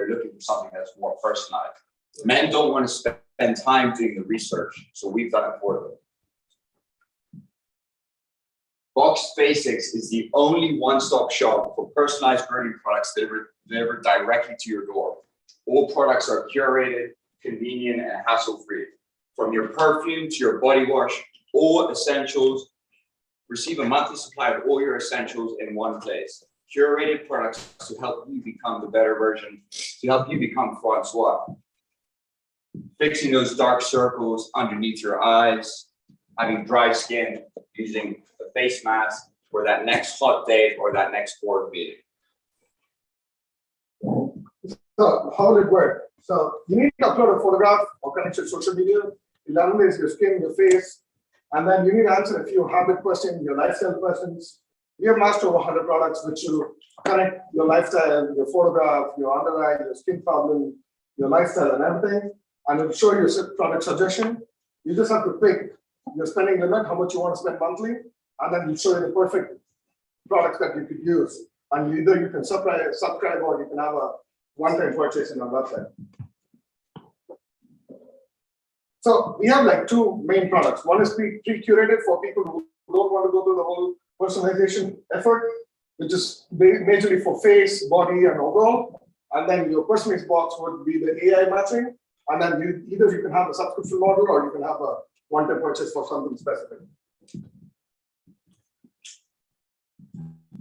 they're looking for something that's more personalized. Men don't want to spend time doing the research, so we've done it for them. Box Basics is the only one-stop shop for personalized grooming products delivered directly to your door. All products are curated, convenient, and hassle-free. From your perfume to your body wash, all essentials. Receive a monthly supply of all your essentials in one place. Curated products to help you become the better version, to help you become Francois. Fixing those dark circles underneath your eyes, having dry skin, using a face mask for that next hot date or that next board meeting. So how will it work? So you need to upload a photograph or connect to social media. You'll analyze your skin, your face, and then you need to answer a few habit questions, your lifestyle questions. We have mastered over 100 products which will connect your lifestyle, your photograph, your under eye, your skin problem, your lifestyle and everything, and it'll show you a product suggestion. You just have to pick your spending limit, how much you want to spend monthly, and then you show you the perfect products that you could use. And either you can subscribe or you can have a one-time purchase in our website. So we have like two main products. One is pre-curated for people who don't want to go through the whole personalization effort, which is majorly for face, body, and overall. And then your personalized box would be the AI matching. And then either you can have a subscription model or you can have a one-time purchase for something specific.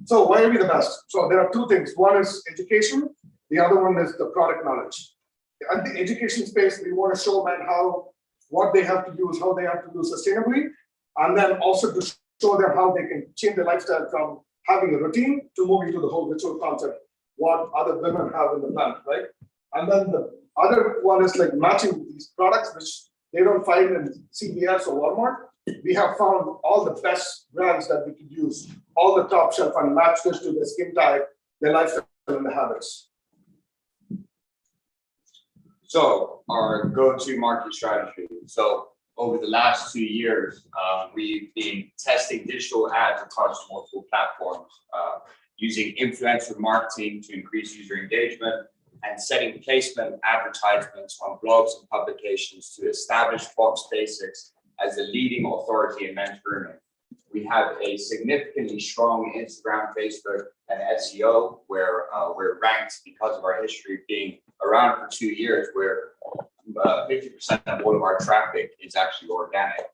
So why are we the best? So there are two things. One is education. The other one is the product knowledge. At the education space, we want to show men what they have to use, how they have to do sustainably, and then also to show them how they can change their lifestyle from having a routine to moving to the whole ritual concept, what other women have in the planet, right? And then the other one is like matching these products, which they don't find in CVS or Walmart. We have found all the best brands that we could use, all the top shelf, and match this to their skin type, their lifestyle, and their habits. So our go-to market strategy. So over the last 2 years, we've been testing digital ads across multiple platforms, using influencer marketing to increase user engagement, and setting placement advertisements on blogs and publications to establish Box Basics as the leading authority in men's grooming. We have a significantly strong Instagram, Facebook, and SEO, where we're ranked because of our history of being around for 2 years, where 50% of all of our traffic is actually organic.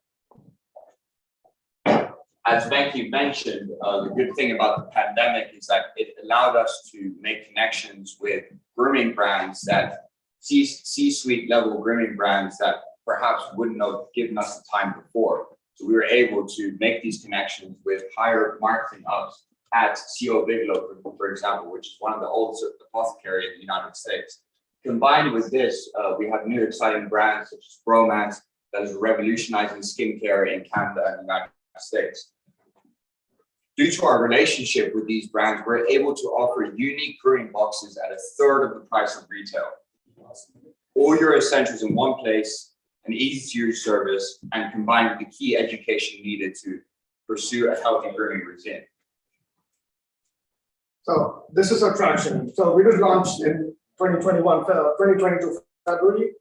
As Venki mentioned, the good thing about the pandemic is that it allowed us to make connections with grooming brands, that C-suite level grooming brands that perhaps wouldn't have given us the time before. So we were able to make these connections with higher marketing ups at CO Bigelow, for example, which is one of the oldest apothecary in the United States. Combined with this, we have new exciting brands such as Bromance that is revolutionizing skincare in Canada and the United States. Due to our relationship with these brands, we're able to offer unique grooming boxes at 1/3 of the price of retail. All your essentials in one place, an easy-to-use service, and combined with the key education needed to pursue a healthy grooming routine. So this is our traction. So we just launched in 2022 February.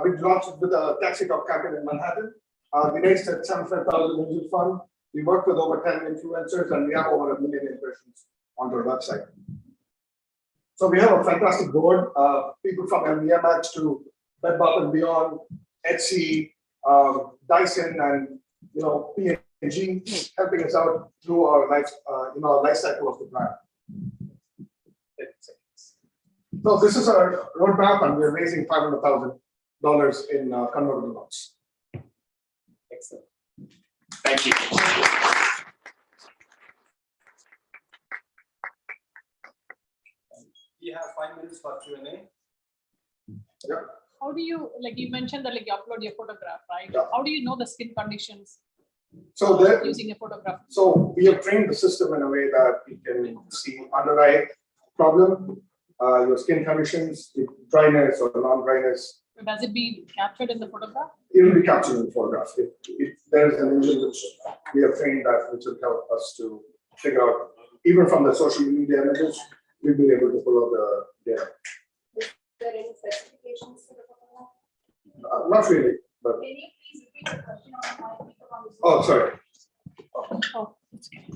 We launched with a taxi cab campaign in Manhattan. We raised a $75,000 angel fund. We worked with over 10 influencers, and we have over 1 million impressions on our website. So we have a fantastic board. People from LVMH to Bed Bath & Beyond, Etsy, Dyson, and P&G helping us out through our life cycle of the brand. So this is our roadmap, and we're raising $500,000 in convertible notes. Excellent. Thank you. We have 5 minutes for Q&A. Yeah. How do you, like you mentioned that you upload your photograph, right? Yeah. How do you know the skin conditions So using a photograph? So we have trained the system in a way that we can see under eye problem, your skin conditions, dryness or non-dryness. Does it be captured in the photograph? It will be captured in the photograph. If there is an engine which we have trained that, which will help us to figure out, even from the social media images, we'll be able to pull out the data. not really, but, Can you please repeat the question on why people on this? oh, sorry.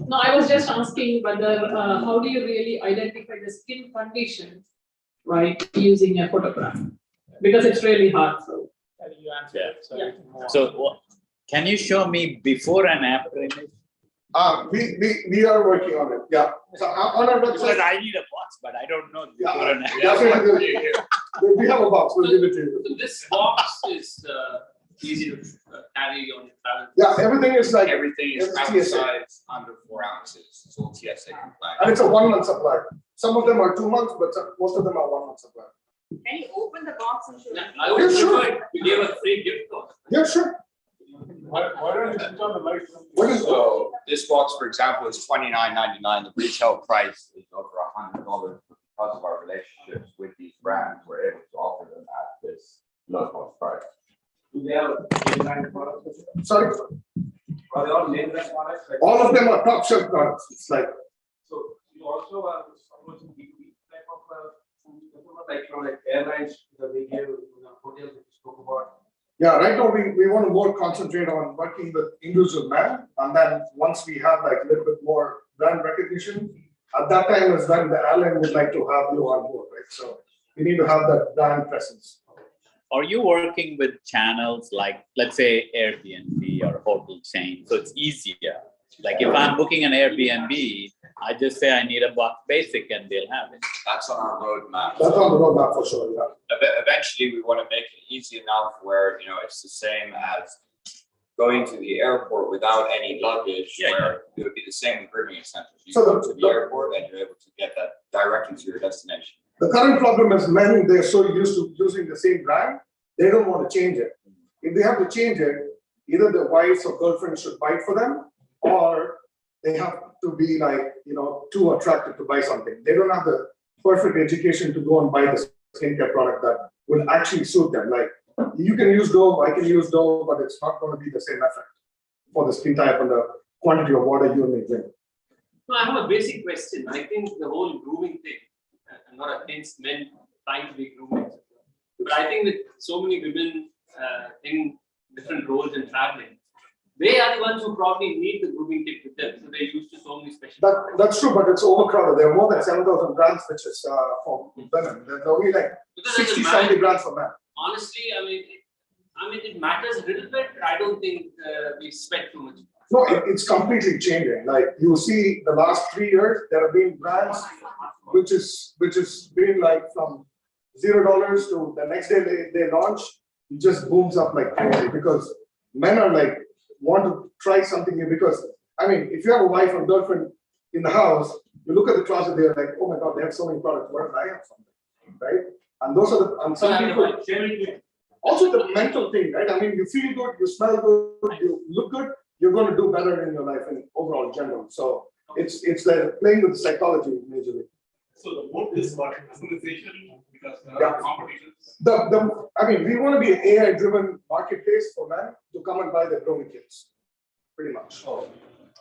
No, I was just asking whether, how do you really identify the skin condition, right, using a photograph? Because it's really hard, so. You answer Yeah. it, so Yeah. you can move on. So can you show me before and after image? We are working on it, yeah. So on our Because website, I need a box, but I don't know before and after. definitely, we have a box, we'll give it to you. So this box is easy to carry on travel. Yeah, everything is like, Everything is It's travel TSA. size under 4 ounces. It's all TSA compliant. and it's a 1 month supply. Some of them are 2 months, but most of them are 1 month supply. Can you open the box and show? Yeah, I would Yeah, sure. prefer we gave a free gift box. Yeah, sure. Why don't you switch on the lights? What is, So this box, for example, is $29.99. The retail price is over $100 because of our relationships with these brands. We're able to offer them at this low cost price. Do they have name brand products? sorry, Are they all name brand products? Like- all of them are top shelf products. It's like, So you also are promoting B2B type of food, like from like airlines that they give, hotels that you spoke about. yeah, right now we want to more concentrate on working with individual men. And then once we have like a little bit more brand recognition, at that time is when the airline would like to have you on board, right? So we need to have that brand presence. Are you working with channels like, let's say, Airbnb or hotel chain? So it's easier. Like if I'm booking an Airbnb, I just say I need a box basic and they'll have it. That's on our roadmap. That's on the roadmap for sure, yeah. Eventually, we want to make it easy enough where, it's the same as going to the airport without any luggage, Yeah, where it would be the same with grooming essentials. You So go the- to the airport and you're able to get that directly to your destination. The current problem is men, they're so used to using the same brand, they don't want to change it. If they have to change it, either their wives or girlfriends should buy it for them, or they have to be like, too attracted to buy something. They don't have the perfect education to go and buy the skincare product that will actually suit them. Like, you can use Dove, I can use Dove, but it's not going to be the same effect for the skin type and the quantity of water you may drink. No, I have a basic question. I think the whole grooming thing, I'm not against men trying to be groomed, but I think with so many women in different roles and traveling, they are the ones who probably need the grooming kit with them. So they're used to so many special. That's true, but it's overcrowded. There are more than 7,000 brands which is for women. There's only like Because as a 60, man, 70 brands for men. honestly, it matters a little bit, but I don't think we spend too much. No, it's completely changing. Like you see the last 3 years, there have been brands which is been like from $0 to the next day they launch, it just booms up like crazy because men are like want to try something new because if you have a wife or girlfriend in the house, you look at the closet, they're like, oh my God, they have so many products. What if I have something? Right? And those are and some people also the mental thing, right? You feel good, you smell good, you look good, you're going to do better in your life in overall general. So it's like playing with the psychology majorly. So the moat is about personalization because there Yeah. are competitions. We want to be an AI-driven marketplace for men to come and buy the grooming kits, pretty much. Oh,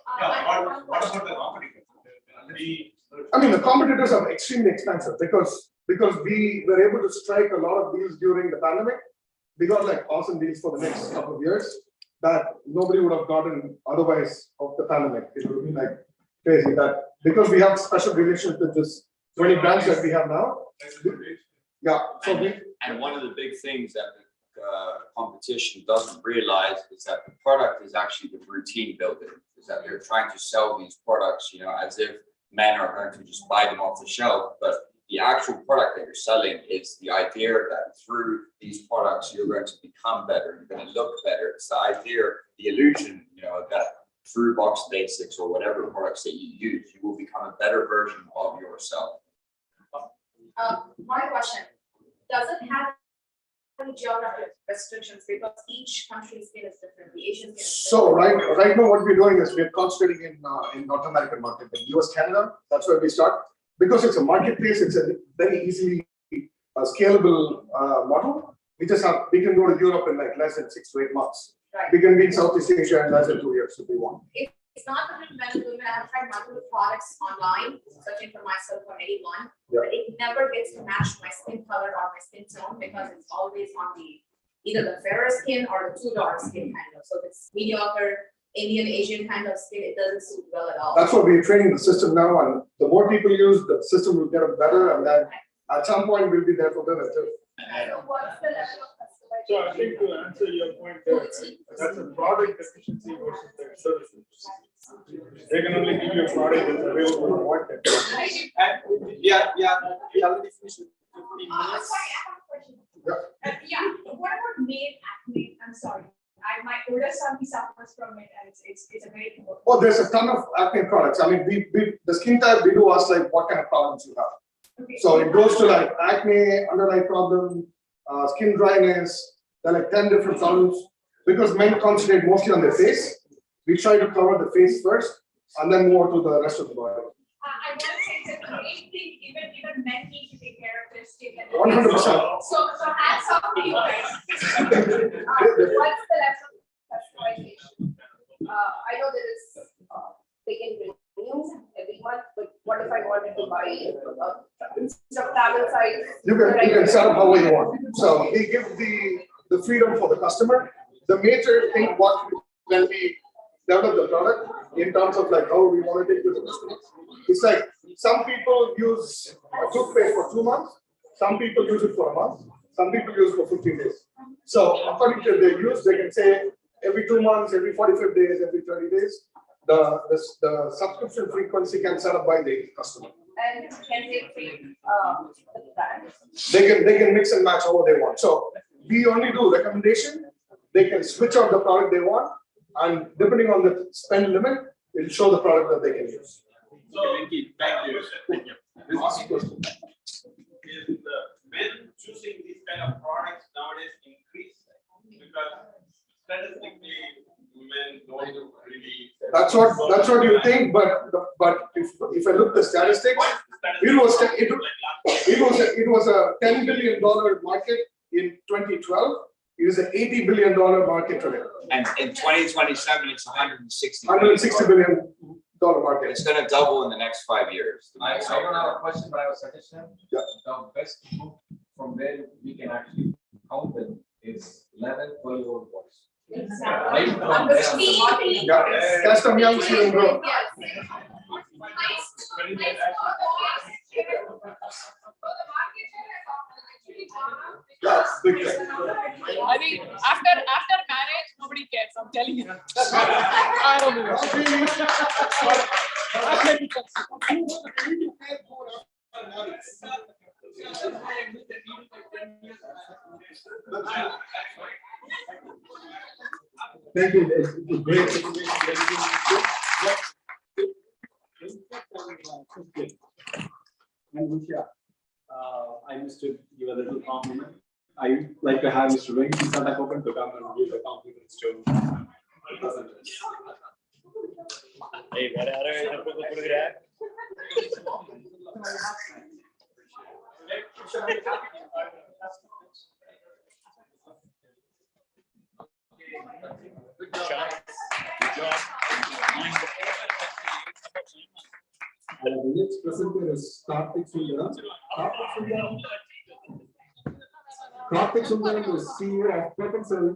I yeah, have what one about question. the competitors? Already. The competitors are extremely expensive because we were able to strike a lot of deals during the pandemic. We got like awesome deals for the next couple of years that nobody would have gotten otherwise of the pandemic. It would have been like crazy that because we have special relations with this 20 brands that we have now. Yeah. So And one of the big things that the competition doesn't realize is that the product is actually the routine builder. Is that they're trying to sell these products, as if men are going to just buy them off the shelf. But the actual product that you're selling is the idea that through these products you're going to become better, you're going to look better. It's the idea, the illusion, that through Box Basics or whatever products that you use, you will become a better version of yourself. My question, does it have any geographic restrictions because each country's skin is different, the Asian skin is So right now, what we're doing is we're concentrating in North American market, in US, Canada. That's where we start because it's a marketplace. It's a very easily scalable model. We can go to Europe in like less than 6 to 8 months. Right. We can be in Southeast Asia in less than 2 years if we want. It's not between men and women. I've tried multiple products online, searching for myself or anyone, Yeah. but it never gets to match my skin color or my skin tone because it's always on the either the fairer skin or the too dark skin kind of. So if it's mediocre, Indian, Asian kind of skin, it doesn't suit well at all. That's what we're training the system now, and the more people use, the system will get better, and then at some point we'll be there for them too. So what's the level of customization? So I think to answer your point there, right, that's a product efficiency versus their services. They can only give you a product that's available on what. Yeah, we already finished with 15 minutes. Sorry, I have a question. Yeah, what about male acne? I'm sorry. My older son, he suffers from it, and it's a very important. Oh, there's a ton of acne products. I mean, the skin type, we do ask like what kind of problems you have. Okay. So it goes to like acne, underlying problem, skin dryness. There are like 10 different problems. Because men concentrate mostly on their face, we try to cover the face first and then move on to the rest of the body. I want to say it's a great thing, even men need to take care of their skin. 100%. So hats off to you guys. What's the level of customization? I know there is, they can renew every month, but what if I wanted to buy instead of travel size? You can set up how you want. So we give the freedom for the customer. The major thing when we develop the product in terms of like how we want to take to the customer. It's like some people use a toothpaste for 2 months, some people use it for a month, some people use it for 15 days. So according to their use, they can say every 2 months, every 45 days, every 30 days. The subscription frequency can set up by the customer. And can they create the brand? They can mix and match however they want. So we only do recommendation. They can switch out the product they want, and depending on the spend limit, it'll show the product that they can use. So, Vicky, thank you. Is the men choosing these kind of products nowadays increase? Because statistically, men don't really. That's what you think, but if I look at the statistics, it was a $10 billion market in 2012. It is an $80 billion market today. And in 2027, it's $160 billion market. It's going to double in the next 5 years. I don't have a question, but I have a suggestion. Yeah. The best book from where we can actually count them is 11, 12-year-old boys. Right from there. Yeah, custom young children grow. Yeah, big thing. I think after marriage, nobody cares. I'm telling you. I don't know. Thank you. It's great. And Lucia, I used to give a little compliment. I like to have Mr. Venki Sadakopan to come and give a compliment to my presenters. Hey, Good job. The next presenter is Karthik Sundaram. Karthik Sundaram is CEO of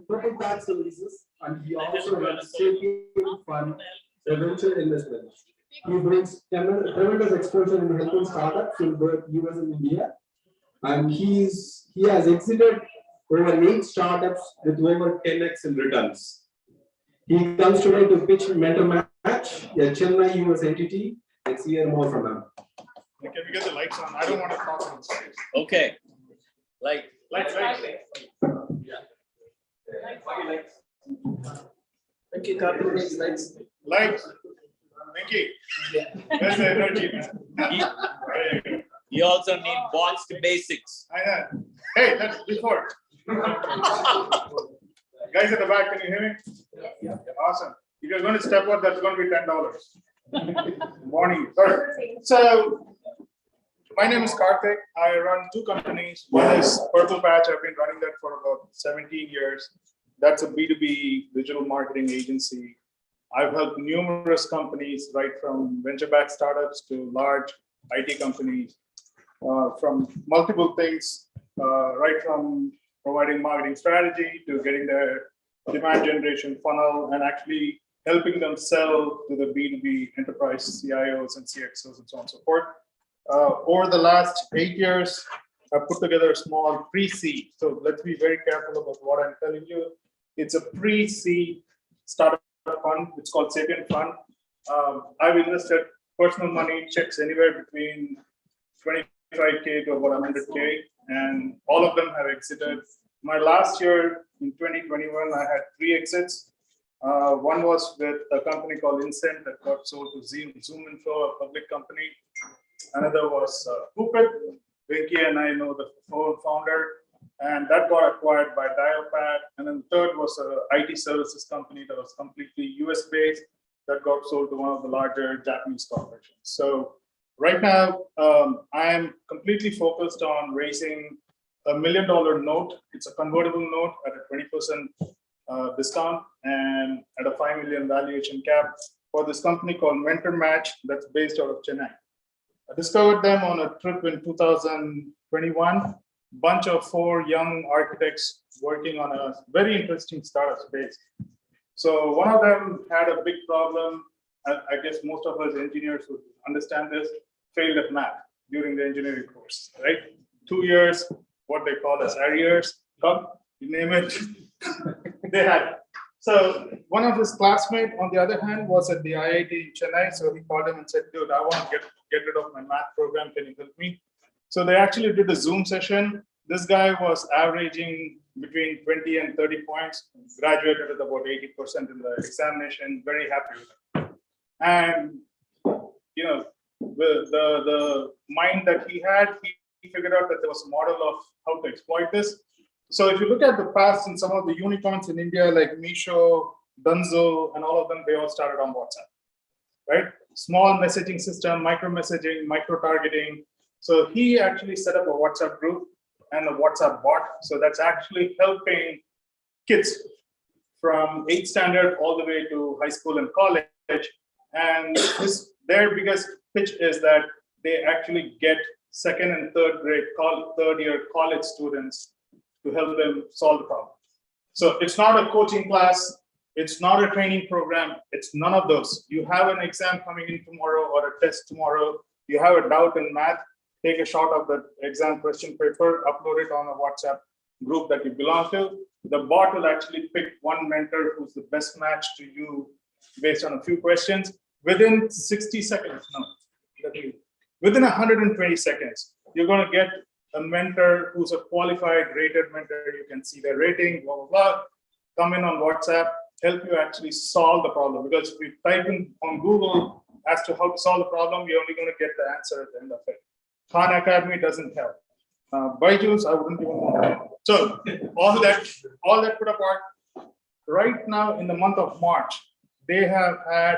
Purple Patch Services, and he also runs Sapient Fund, a venture investment. He brings tremendous exposure in helping startups in both US and India, and he has exited over 8 startups with over 10x in returns. He comes today to pitch Mentor Match, a Chennai US entity. Let's hear more from him. Can we get the lights on? I don't want to talk on stage. Okay. Lights. Thank you, Karthik. Lights. Lights. Vicky. Where's the energy, man? You also need botched basics. I know. Hey, that's before. Guys at the back, can you hear me? Yeah. Awesome. If you're going to step up, that's going to be $10. Morning. Sorry. So, my name is Karthik. I run 2 companies. One is Purple Patch. I've been running that for about 17 years. That's a B2B digital marketing agency. I've helped numerous companies, right from venture-backed startups to large IT companies, from multiple things, right from providing marketing strategy to getting their demand generation funnel and actually helping them sell to the B2B enterprise CIOs and CXOs and so on and so forth. Over the last 8 years, I've put together a small pre-seed. So let's be very careful about what I'm telling you. It's a pre-seed startup fund. It's called Sapient Fund. I've invested personal money, checks anywhere between 25K to about 100K, and all of them have exited. My last year in 2021, I had 3 exits. One was with a company called Incent that got sold to ZoomInfo, a public company. Another was Hoopit. Vinky and I know the founder, and that got acquired by Dialpad. And then the third was an IT services company that was completely US based that got sold to one of the larger Japanese corporations. So right now, I am completely focused on raising $1 million note. It's a convertible note at a 20% discount and at a 5 million valuation cap for this company called Mentor Match that's based out of Chennai. I discovered them on a trip in 2021, bunch of 4 young architects working on a very interesting startup space. So one of them had a big problem. I guess most of us engineers would understand this, failed at math during the engineering course, right? 2 years, what they call as arrears, you name it, they had it. So one of his classmates, on the other hand, was at the IIT in Chennai. So he called him and said, dude, I want to get rid of my math program. Can you help me? So they actually did a Zoom session. This guy was averaging between 20 and 30 points, graduated with about 80% in the examination, very happy with it. And, you know, the mind that he had, he figured out that there was a model of how to exploit this. So if you look at the past and some of the unicorns in India, like Meesho, Dunzo, and all of them, they all started on WhatsApp, right? Small messaging system, micro messaging, micro targeting. So he actually set up a WhatsApp group and a WhatsApp bot. So that's actually helping kids from 8th standard all the way to high school and college. And their biggest pitch is that they actually get 2nd and 3rd grade, 3rd year college students to help them solve the problem. So it's not a coaching class, it's not a training program, it's none of those. You have an exam coming in tomorrow or a test tomorrow, you have a doubt in math, take a shot of the exam question paper, upload it on a WhatsApp group that you belong to. The bot will actually pick one mentor who's the best match to you based on a few questions within 60 seconds. Within 120 seconds, you're going to get a mentor who's a qualified rated mentor. You can see their rating, blah, blah, blah. Come in on WhatsApp, help you actually solve the problem. Because if you type in on Google as to how to solve the problem, you're only going to get the answer at the end of it. Khan Academy doesn't help. Byju's, I wouldn't even want to know. So all that put apart, right now in the month of March, they have had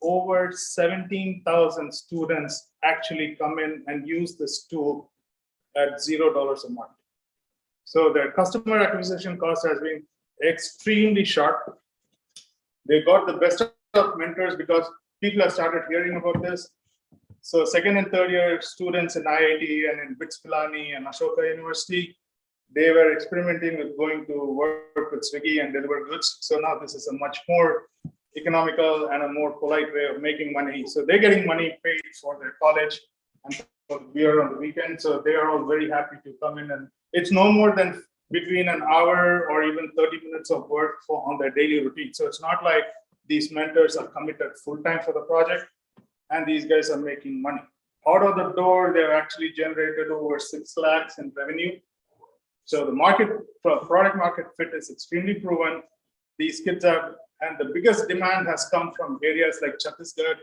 over 17,000 students actually come in and use this tool at $0 a month. So their customer acquisition cost has been extremely sharp. They got the best of mentors because people have started hearing about this. So 2nd and 3rd year students in IIT and in BITS Pilani and Ashoka University, they were experimenting with going to work with Swiggy and deliver goods. So now this is a much more economical and a more polite way of making money. So they're getting money paid for their college and for beer on the weekend. So they are all very happy to come in, and it's no more than between an hour or even 30 minutes of work on their daily routine. So it's not like these mentors are committed full-time for the project and these guys are making money. Out of the door, they've actually generated over 6 lakhs in revenue. So the product market fit is extremely proven. These kids have, and the biggest demand has come from areas like Chhattisgarh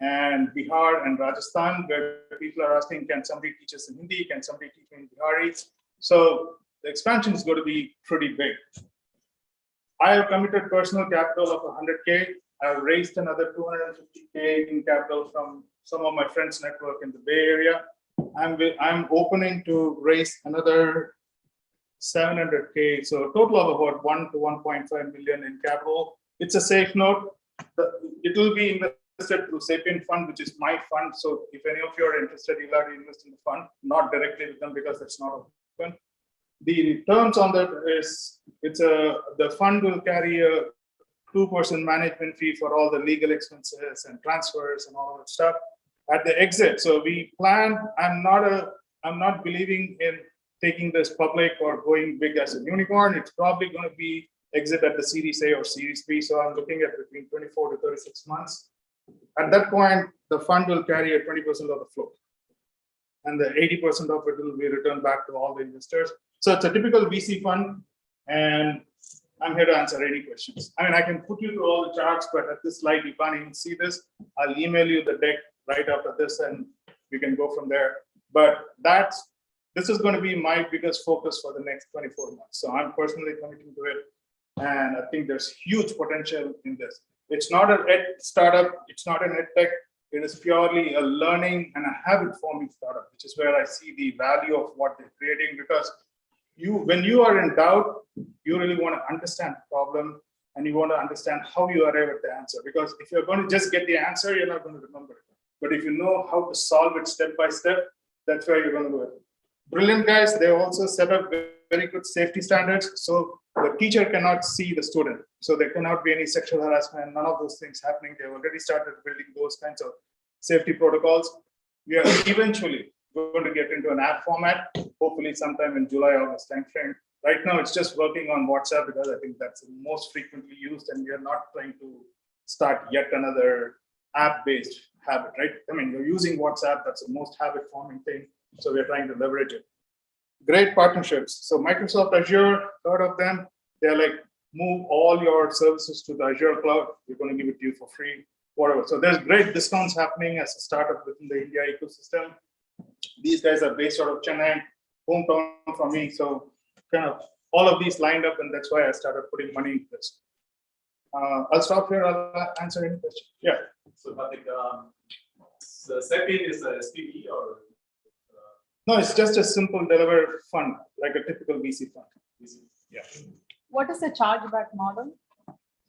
and Bihar and Rajasthan, where people are asking, can somebody teach us in Hindi? Can somebody teach me in Bihari? So the expansion is going to be pretty big. I have committed personal capital of 100K. I've raised another 250K in capital from some of my friends' network in the Bay Area. I'm opening to raise another 700K, so a total of about 1 to 1.5 million in capital. It's a safe note. It will be invested through Sapient Fund, which is my fund. So if any of you are interested, you'll have to invest in the fund, not directly with them because it's not open. the terms on that is, the fund will carry a 2% management fee for all the legal expenses and transfers and all that stuff at the exit. So we plan, I'm not believing in taking this public or going big as a unicorn. It's probably going to be exit at the Series A or Series B. So I'm looking at between 24 to 36 months. At that point, the fund will carry a 20% of the float, and the 80% of it will be returned back to all the investors. So it's a typical VC fund, and I'm here to answer any questions. I mean, I can put you through all the charts, but at this slide, you can't even see this. I'll email you the deck right after this, and we can go from there. But this is going to be my biggest focus for the next 24 months. So I'm personally committing to it, and I think there's huge potential in this. It's not an ed startup. It's not an ed tech. It is purely a learning and a habit-forming startup, which is where I see the value of what they're creating. Because when you are in doubt, you really want to understand the problem, and you want to understand how you arrive at the answer. Because if you're going to just get the answer, you're not going to remember it. But if you know how to solve it step by step, that's where you're going to do it. Brilliant guys. They also set up very good safety standards. So the teacher cannot see the student. So there cannot be any sexual harassment, none of those things happening. They've already started building those kinds of safety protocols. We are eventually going to get into an app format, hopefully sometime in July, August timeframe. Right now, it's just working on WhatsApp because I think that's the most frequently used, and we are not trying to start yet another app-based habit, right? I mean, you're using WhatsApp, that's the most habit-forming thing. So we're trying to leverage it. Great partnerships. So Microsoft Azure, heard of them? They're like, move all your services to the Azure cloud. We're going to give it to you for free, whatever. So there's great discounts happening as a startup within the India ecosystem. These guys are based out of Chennai, hometown for me. So kind of all of these lined up, and that's why I started putting money into this. I'll stop here. I'll answer any question. Yeah. So, Karthik, the second is a SPV or? No, it's just a simple deliver fund, like a typical VC fund. Yeah. What is the chargeback model?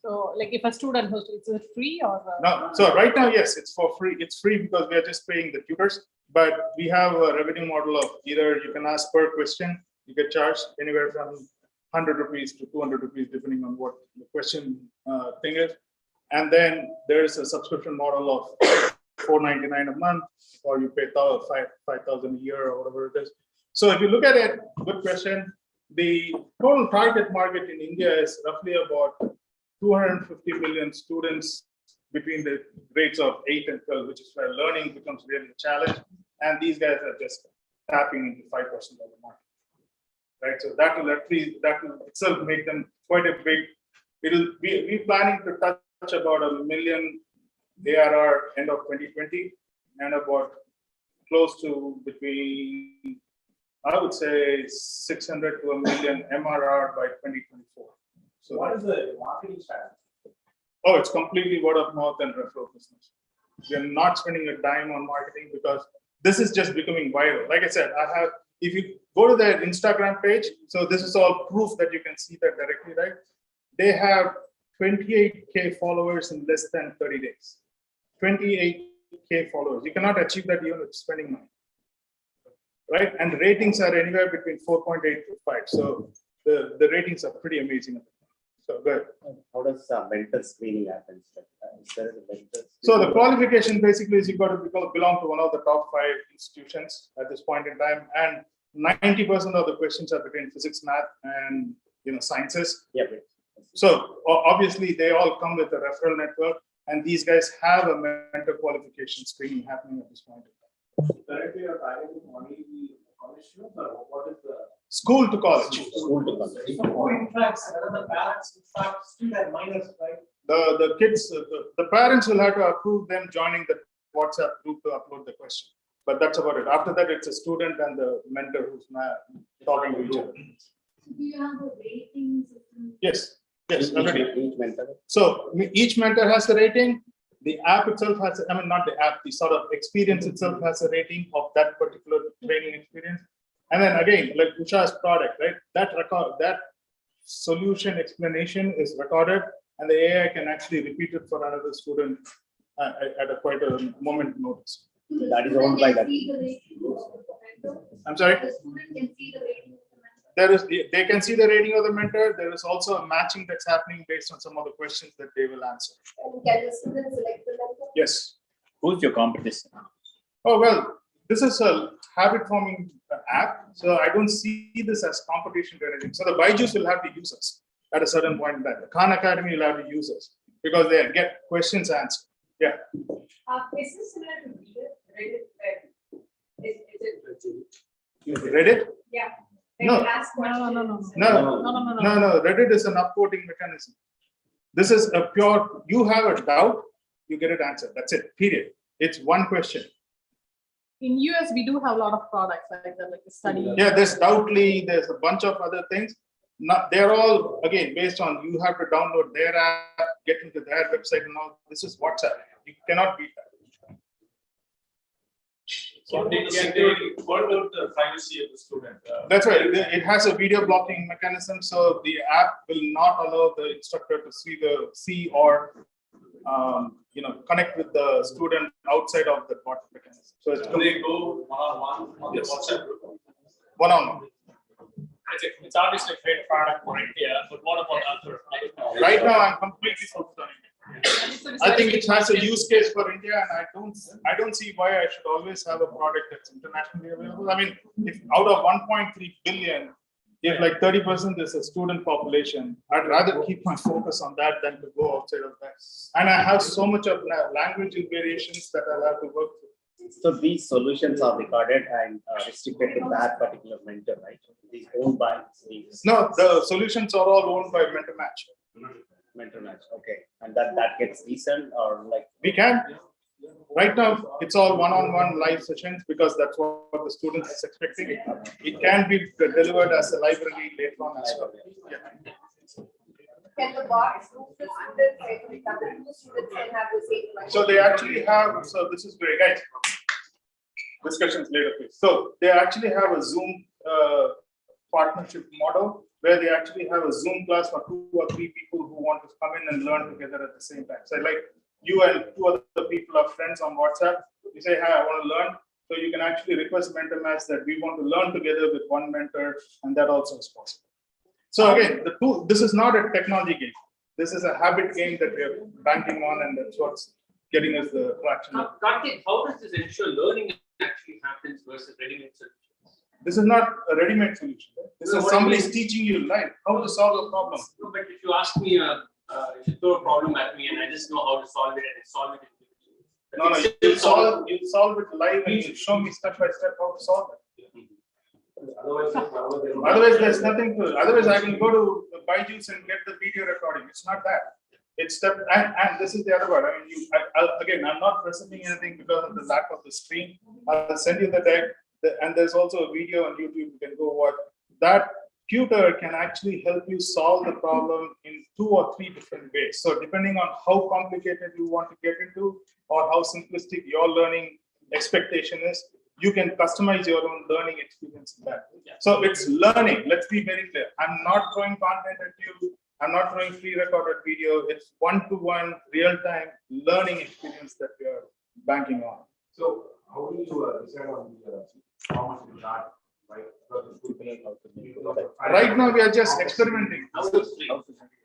So, like, if a student hosts, is it free or? No. So right now, yes, it's for free. It's free because we are just paying the tutors. But we have a revenue model of either you can ask per question, you get charged anywhere from 100 rupees to 200 rupees, depending on what the question thing is. And then there's a subscription model of $4.99 a month, or you pay 5,000 a year or whatever it is. So if you look at it, good question. The total target market in India is roughly about 250 million students between the grades of 8 and 12, which is where learning becomes really a challenge. And these guys are just tapping into 5% of the market, right? So that will itself make them quite a big. We're planning to touch about 1 million ARR end of 2020, and about close to between, I would say, 600 to 1 million MRR by 2024. So what is the marketing strategy? Oh, it's completely word of mouth and referral business. We're not spending a dime on marketing because this is just becoming viral. Like I said, if you go to their Instagram page, so this is all proof that you can see that directly, right? They have 28K followers in less than 30 days. 28K followers. You cannot achieve that even with spending money, right? And ratings are anywhere between 4.8 to 5. So the ratings are pretty amazing. So good. How does mentor screening happen? Is there a mentor? So the qualification basically is you got to belong to one of the top 5 institutions at this point in time, and 90% of the questions are between physics, math, and sciences. Yeah. So obviously they all come with a referral network, and these guys have a mentor qualification screening happening at this point in time. Currently, you're targeting only the college students, or what is the? School to college. School to college. So who interacts? The parents still have minors, right? The kids, the parents will have to approve them joining the WhatsApp group to upload the question. But that's about it. After that, it's a student and the mentor who's talking to each other. Do you have a rating system? Yes. Yes. Each mentor. So each mentor has a rating. The app itself has, not the app, the sort of experience itself has a rating of that particular training experience. And then again, like Usha's product, right? That solution explanation is recorded, and the AI can actually repeat it for another student at quite a moment notice. That is owned by that. I'm sorry? The student can see the rating of the mentor. they can see the rating of the mentor. There is also a matching that's happening based on some of the questions that they will answer. And can the student select the mentor? Yes. Who's your competition? Oh, well, this is a habit forming app. So I don't see this as competition to anything. So the Byju's will have to use us at a certain point in time. The Khan Academy will have to use us because they get questions answered. Yeah. Is this similar to Reddit? You read it? Yeah. No. Ask questions. No. Reddit is an upvoting mechanism. This is a pure, you have a doubt, you get it answered. That's it, period. It's one question. In US, we do have a lot of products like that, like the study. Yeah, there's Doubtly, there's a bunch of other things. They're all, again, based on you have to download their app, get into their website and all. This is WhatsApp. You cannot beat that. So they work out the privacy of the student. That's right. It has a video blocking mechanism, so the app will not allow the instructor to see or connect with the student outside of the bot mechanism. So it's they go one-on-one on the WhatsApp group. One-on-one. It's obviously a great product for India, but what about other? Right now, I'm completely focused on India. I think it has a use case for India, and I don't see why I should always have a product that's internationally available. I mean, if out of 1.3 billion, if like 30% is a student population, I'd rather keep my focus on that than to go outside of that. And I have so much of language variations that I'll have to work with. So these solutions are recorded and restricted to that particular mentor, right? These owned by these. No, the solutions are all owned by Mentor Match. Mentor Match, okay. And that gets decent or like? We can. Right now, it's all one-on-one live sessions because that's what the students is expecting. It can be delivered as a library later on as well. Yeah. Can the bots group the students, like, for example, two students can have the same question? So they actually have, so this is great, guys. Discussions later, please. So they actually have a Zoom partnership model where they actually have a Zoom class for 2 or 3 people who want to come in and learn together at the same time. So like you and 2 other people are friends on WhatsApp. You say, hi, I want to learn. So you can actually request mentor match that we want to learn together with one mentor, and that also is possible. So again, this is not a technology game. This is a habit game that we are banking on, and that's what's getting us the traction. Karthik, how does this ensure learning actually happens versus ready-made solutions? This is not a ready-made solution. Right? This is somebody's teaching you live how to solve a problem. No, but if you ask me, if you throw a problem at me and I just know how to solve it and I solve it. No, you solve it live and you show me step by step how to solve it. Otherwise, there's nothing to. Otherwise, I can go to the Byju's and get the video recording. It's not that. It's step and this is the other part. I mean, again, I'm not presenting anything because of the lack of the screen. I'll send you the deck, and there's also a video on YouTube. You can go watch. That tutor can actually help you solve the problem in 2 or 3 different ways. So depending on how complicated you want to get into or how simplistic your learning expectation is, you can customize your own learning experience in that. So it's learning. Let's be very clear. I'm not throwing content at you. I'm not throwing pre-recorded video. It's one-to-one, real-time learning experience that we are banking on. So how do you decide on how much to charge? Right now, we are just experimenting.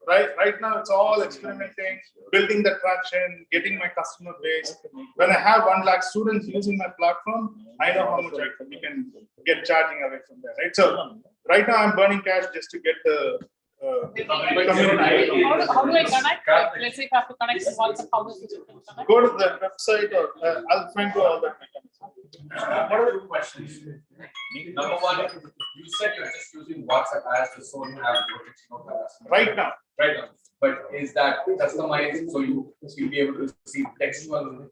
Right now, it's all experimenting, building the traction, getting my customer base. When I have 1 lakh students using my platform, I know how much we can get charging away from there, right? So right now, I'm burning cash just to get the community. How do I connect? Let's say if I have to connect to WhatsApp, how does this connect? Go to the website or I'll find out all that mechanism. What are the 2 questions? Number 1, you said you're just using WhatsApp as the source to have Right now. Right now. But is that customized so you'll be able to see textual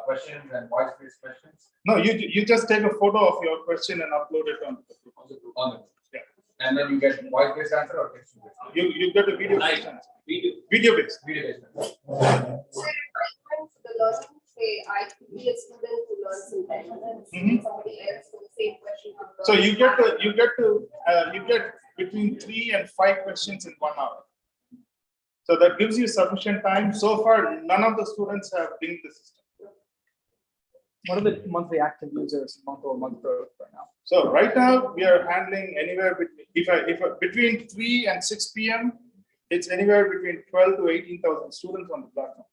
questions and voice-based questions? No, you just take a photo of your question and upload it on the group. Yeah. And then you get voice-based answer or text-based? You get a video-based answer. Video-based. Video-based. So the learning, say, I could be a student who learns in 10 minutes, somebody else for the same question. So you get between 3 and 5 questions in 1 hour. So that gives you sufficient time. So far, none of the students have binged the system. What are the monthly active users, month-over-month growth right now? So right now, we are handling anywhere between, between 3 and 6 p.m., it's anywhere between 12 to 18,000 students on the platform.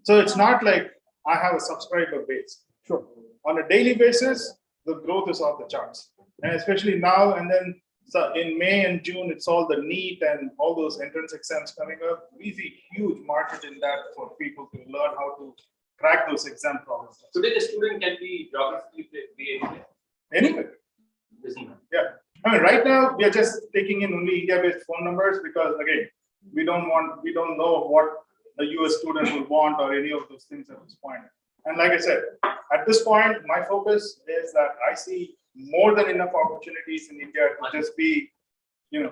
So it's not like I have a subscriber base. Sure. On a daily basis, the growth is off the charts. And especially now and then, so in May and June, it's all the NEET and all those entrance exams coming up. We see huge market in that for people to learn how to crack those exam problems. Today, the student can be geographically anywhere. Anywhere. Doesn't matter. Yeah. I mean, right now, we are just taking in only India-based phone numbers because, again, we don't know what the US student will want or any of those things at this point. And like I said, at this point, my focus is that I see more than enough opportunities in India to just be,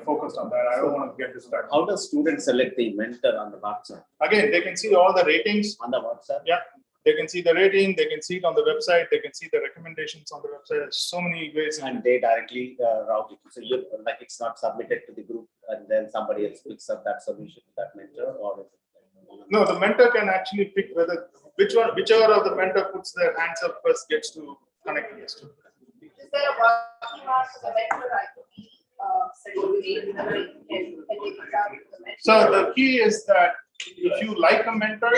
focused on that. I don't want to get distracted. How does students select the mentor on the WhatsApp? Again, they can see all the ratings. On the WhatsApp? Yeah. They can see the rating, they can see it on the website, they can see the recommendations on the website. There's so many ways. And they directly route it. So you like it's not submitted to the group and then somebody else picks up that solution to that mentor, or is it? No, the mentor can actually pick whichever of the mentor puts their hands up first gets to connect with the student. Is there a working hours for the mentor I could be studying with So the key is that if you like a mentor,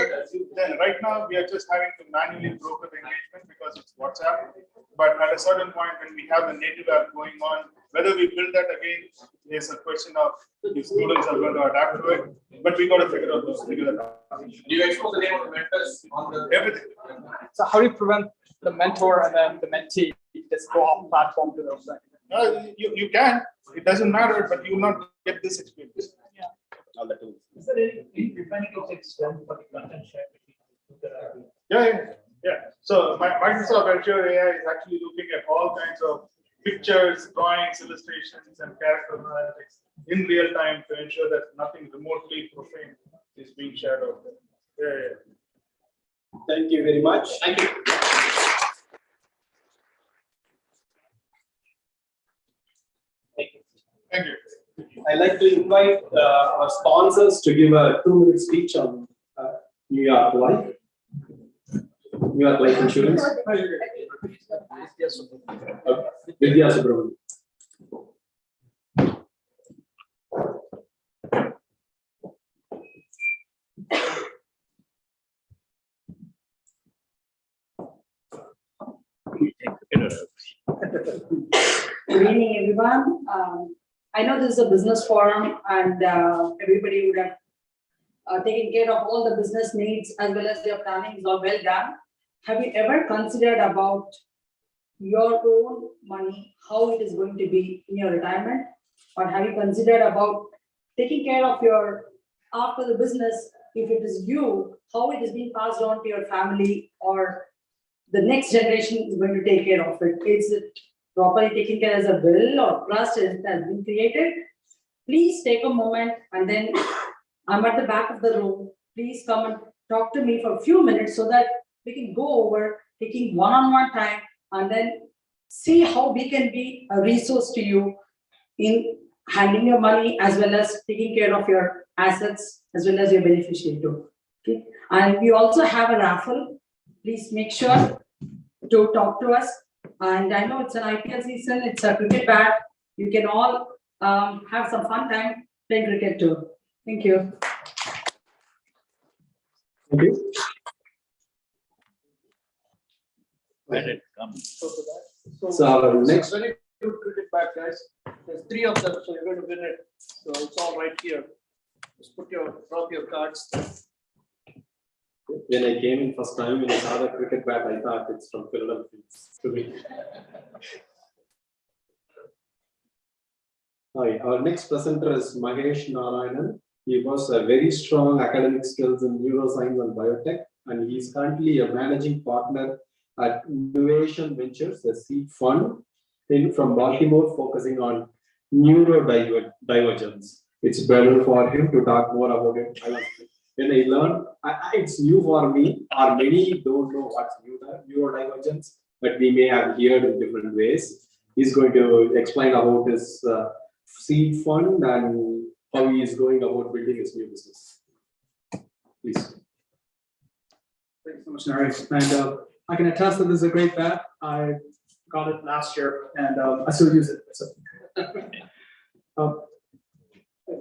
then right now we are just having to manually broker the engagement because it's WhatsApp. But at a certain point, when we have a native app going on, whether we build that again is a question of if students are going to adapt to it. But we got to figure that out. Do you expose the name of the mentors on the Everything? So how do you prevent the mentor and then the mentee just go off platform to the website? You can. It doesn't matter, but you will not get this experience. Yeah. All the tools. Is there any mechanical checks done for the content share between Yeah. So Microsoft Azure AI is actually looking at all kinds of pictures, drawings, illustrations, and character analytics in real time to ensure that nothing remotely profane is being shared out there. Yeah. Thank you very much. Thank you. Thank you. I'd like to invite our sponsors to give a 2-minute speech on New York Life. New York Life Insurance. Vidya Subramanian. Good evening, everyone. I know this is a business forum and everybody would have taken care of all the business needs as well as their planning is all well done. Have you ever considered about your own money, how it is going to be in your retirement? Or have you considered about taking care of your, after the business, if it is you, how it is being passed on to your family or the next generation is going to take care of it? Is it properly taken care as a will or trust has been created? Please take a moment and then I'm at the back of the room. Please come and talk to me for a few minutes so that we can go over taking one-on-one time and then see how we can be a resource to you in handling your money as well as taking care of your assets as well as your beneficiary too. Okay. And we also have a raffle. Please make sure to talk to us. And I know it's an IPL season, it's a cricket bat. You can all have some fun time playing cricket too. Thank you. Thank you. Let it come. So our next. Very good cricket bat, guys. There's 3 of them, so you're going to win it. So it's all right here. Just drop your cards. When I came in first time, when I saw the cricket bat, I thought it's from Philadelphia to me. Hi, our next presenter is Mahesh Narayanan. He was a very strong academic skills in neuroscience and biotech, and he is currently a managing partner at Innovation Ventures, a seed fund from Baltimore, focusing on neurodivergence. It's better for him to talk more about it. When I learned, it's new for me, or many don't know what's neurodivergence, but we may have heard in different ways. He's going to explain about his seed fund and how he is going about building his new business. Please. Thanks so much, Nari. And I can attest that this is a great bet. I got it last year and I still use it. So.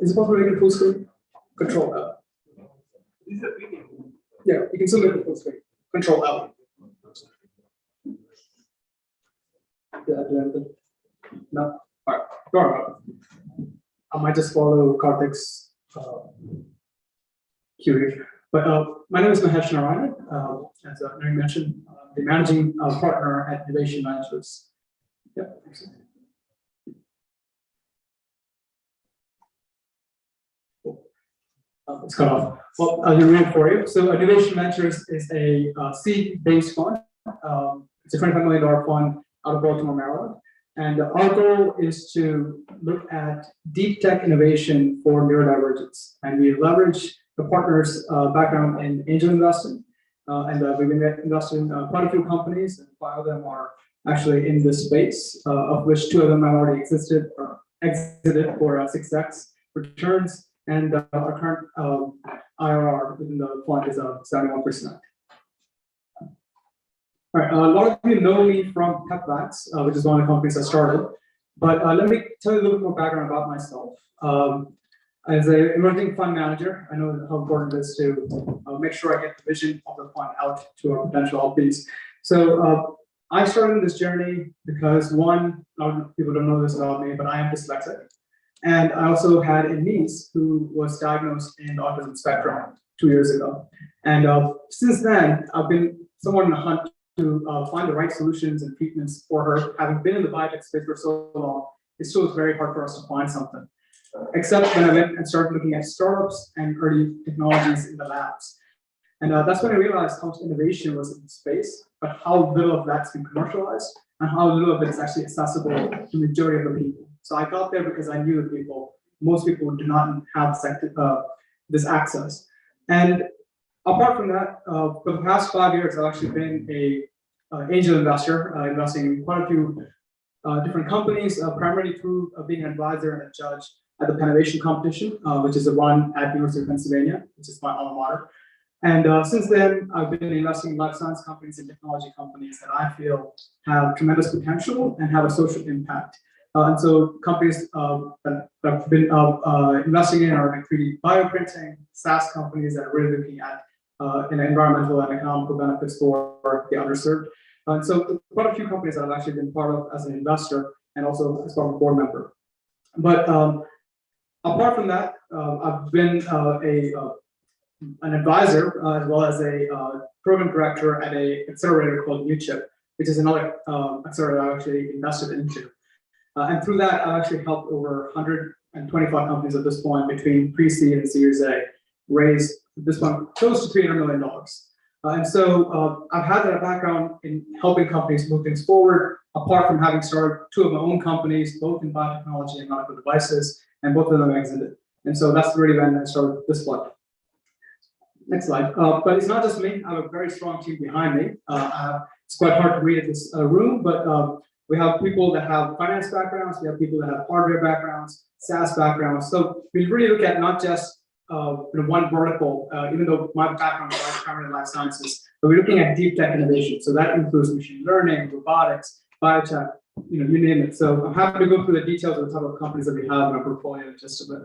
Is it possible to make it full screen? Control L. Yeah, you can still make it full screen. Control L. No. All right. I might just follow Karthik's cue here. But my name is Mahesh Narayan. As Nari mentioned, the managing partner at Innovation Ventures. Yeah. It's cut off. Well, I'll read it for you. So Innovation Ventures is a seed-based fund. It's a $25 million fund out of Baltimore, Maryland. And our goal is to look at deep tech innovation for neurodivergence. And we leverage the partners' background in angel investing. We've been invested in quite a few companies, and 5 of them are actually in this space, of which 2 of them have already exited for 6x returns. And our current IRR within the fund is 71%. All right, a lot of you know me from PepVax, which is one of the companies I started. But let me tell you a little bit more background about myself. As an emerging fund manager, I know how important it is to make sure I get the vision of the fund out to our potential LPs. So I started this journey because one, a lot of people don't know this about me, but I am dyslexic. And I also had a niece who was diagnosed in the autism spectrum 2 years ago. And since then, I've been somewhat in a hunt to find the right solutions and treatments for her. Having been in the biotech space for so long, it still was very hard for us to find something. Except when I went and started looking at startups and early technologies in the labs. And that's when I realized how much innovation was in the space, but how little of that's been commercialized and how little of it is actually accessible to the majority of the people. So I got there because I knew that most people do not have this access. And apart from that, for the past 5 years, I've actually been an angel investor, investing in quite a few different companies, primarily through being an advisor and a judge at the Pennovation competition, which is a run at the University of Pennsylvania, which is my alma mater. And since then, I've been investing in life science companies and technology companies that I feel have tremendous potential and have a social impact. And so companies that I've been investing in are like 3D bioprinting, SaaS companies that are really looking at environmental and economical benefits for the underserved. And so quite a few companies that I've actually been part of as an investor and also as part of a board member. But apart from that, I've been an advisor as well as a program director at an accelerator called UChip, which is another accelerator I actually invested into. And through that, I've actually helped over 125 companies at this point between pre-seed and Series A raise this one close to $300 million. And so I've had that background in helping companies move things forward, apart from having started 2 of my own companies, both in biotechnology and medical devices, and both of them exited. And so that's really when I started this one. Next slide. But it's not just me. I have a very strong team behind me. It's quite hard to read in this room, but we have people that have finance backgrounds. We have people that have hardware backgrounds, SaaS backgrounds. So we really look at not just one vertical, even though my background is primarily life sciences, but we're looking at deep tech innovation. So that includes machine learning, robotics, biotech, you name it. So I'm happy to go through the details of the type of companies that we have in our portfolio in just a bit.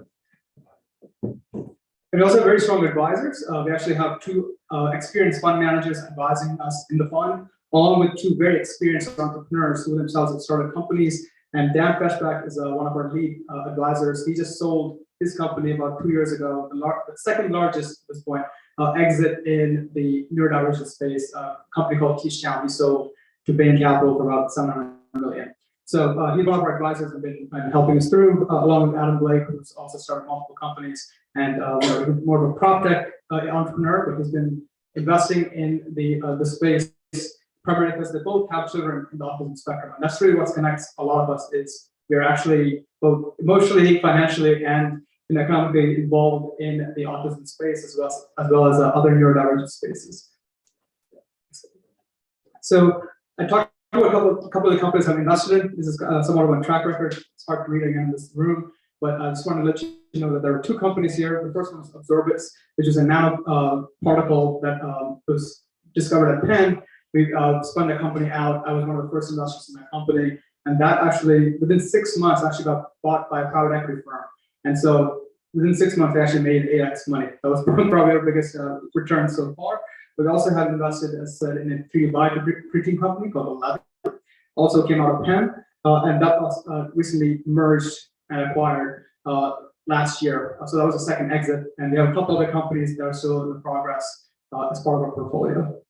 And we also have very strong advisors. We actually have 2 experienced fund managers advising us in the fund, along with 2 very experienced entrepreneurs who themselves have started companies. And Dan Feshbach is one of our lead advisors. He just sold his company about 2 years ago, the second largest at this point, exit in the neurodivergent space, a company called Keystone. He sold to Bain Capital for about $700 million. So he's one of our advisors and been helping us through, along with Adam Blake, who's also started multiple companies and more of a prop tech entrepreneur, but he's been investing in the space primarily because they both have children in the autism spectrum. And that's really what connects a lot of us is we're actually both emotionally, financially, and economically involved in the autism space as well as other neurodivergent spaces. So I talked about a couple of the companies I've invested in. This is somewhat of a track record. It's hard to read again in this room, but I just want to let you know that there are 2 companies here. The first one is Absorbance, which is a nano particle that was discovered at Penn. We spun the company out. I was one of the first investors in that company. And that actually, within 6 months, actually got bought by a private equity firm. And so within 6 months, they actually made 8x money. That was probably our biggest return so far. We also have invested, as said, in a 3D bioprinting company called 11. Also came out of Penn, and that was recently merged and acquired last year. So that was the second exit. And we have a couple other companies that are still in progress as part of our portfolio.